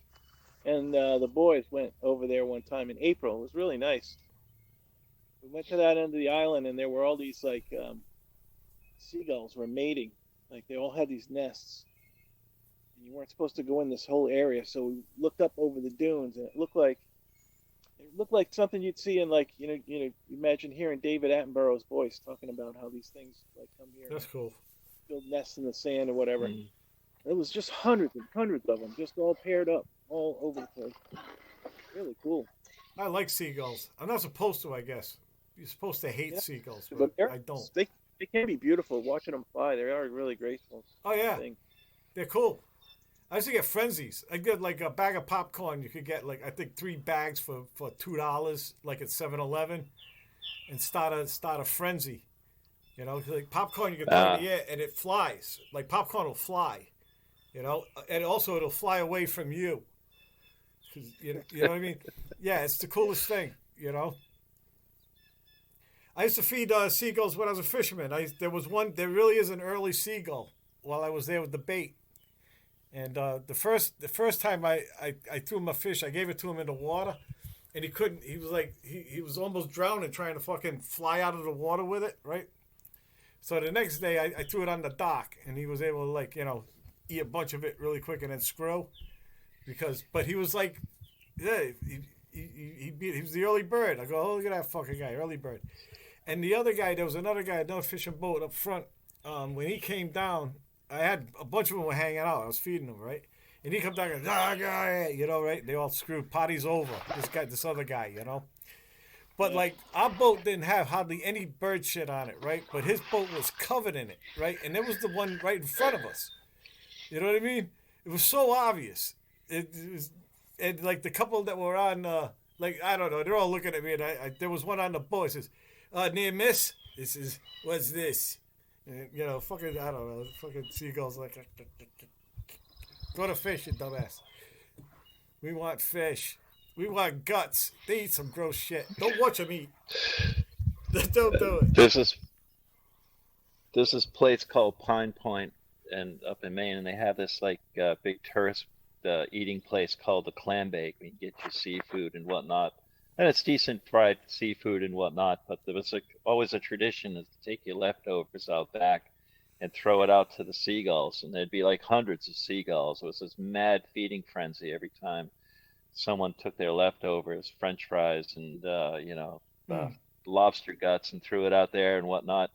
Speaker 3: and the boys went over there one time in April. It was really nice. We went to that end of the island, and there were all these like seagulls were mating. Like they all had these nests. And you weren't supposed to go in this whole area, so we looked up over the dunes, and it looked like something you'd see in like imagine hearing David Attenborough's voice talking about how these things like come here,
Speaker 2: That's cool.
Speaker 3: build nests in the sand or whatever.
Speaker 1: Mm.
Speaker 3: It was just hundreds and hundreds of them, just all paired up, all over the place. Really cool.
Speaker 2: I like seagulls. I'm not supposed to, I guess. You're supposed to hate
Speaker 3: Yeah.
Speaker 2: seagulls,
Speaker 3: But
Speaker 2: but
Speaker 3: they're-
Speaker 2: I don't.
Speaker 3: They can be beautiful. Watching them fly, they are really graceful.
Speaker 2: Oh yeah,
Speaker 3: Thing.
Speaker 2: they're cool. I used to get frenzies. I get like a bag of popcorn. You could get like I think 3 bags for $2, like at 7-Eleven, and start a frenzy. 'Cause, like popcorn you can throw in the air and it flies. Like popcorn will fly. And also it'll fly away from you. 'Cause, you know what I mean? Yeah, it's the coolest thing. I used to feed seagulls when I was a fisherman. There really is an early seagull while I was there with the bait. And the first time I threw him a fish, I gave it to him in the water, and he couldn't. He was like he was almost drowning trying to fucking fly out of the water with it, right? So the next day I threw it on the dock, and he was able to like eat a bunch of it really quick and then screw but he was like, yeah, he was the early bird. I go, oh, look at that fucking guy, early bird. And the other guy, there was another fishing boat up front. When he came down, I had a bunch of them were hanging out. I was feeding them, right? And he comes down and goes, right? They all screwed. Party's over. This other guy. But like our boat didn't have hardly any bird shit on it, right? But his boat was covered in it, right? And there was the one right in front of us. You know what I mean? It was so obvious. It was, and like the couple that were on, like I don't know, they're all looking at me, and there was one on the boat. It says, "Near miss, what's this?" And, fucking I don't know, fucking seagulls like, go to fish, you dumbass. We want fish. We want guts. They eat some gross shit. Don't watch them eat. Don't do it.
Speaker 1: There's this place called Pine Point and up in Maine, and they have this like big tourist eating place called the Clam Bake. You get your seafood and whatnot, and it's decent fried seafood and whatnot. But there was always a tradition is to take your leftovers out back and throw it out to the seagulls, and there'd be like hundreds of seagulls. It was this mad feeding frenzy every time someone took their leftovers, French fries and lobster guts, and threw it out there and whatnot.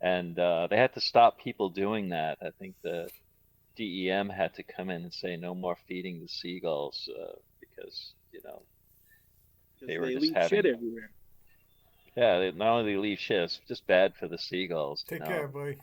Speaker 1: And they had to stop people doing that. I think the DEM had to come in and say no more feeding the seagulls because they were just
Speaker 3: leave
Speaker 1: having
Speaker 3: shit everywhere.
Speaker 1: Yeah, not only they leave shit, it's just bad for the seagulls.
Speaker 2: Take care, buddy.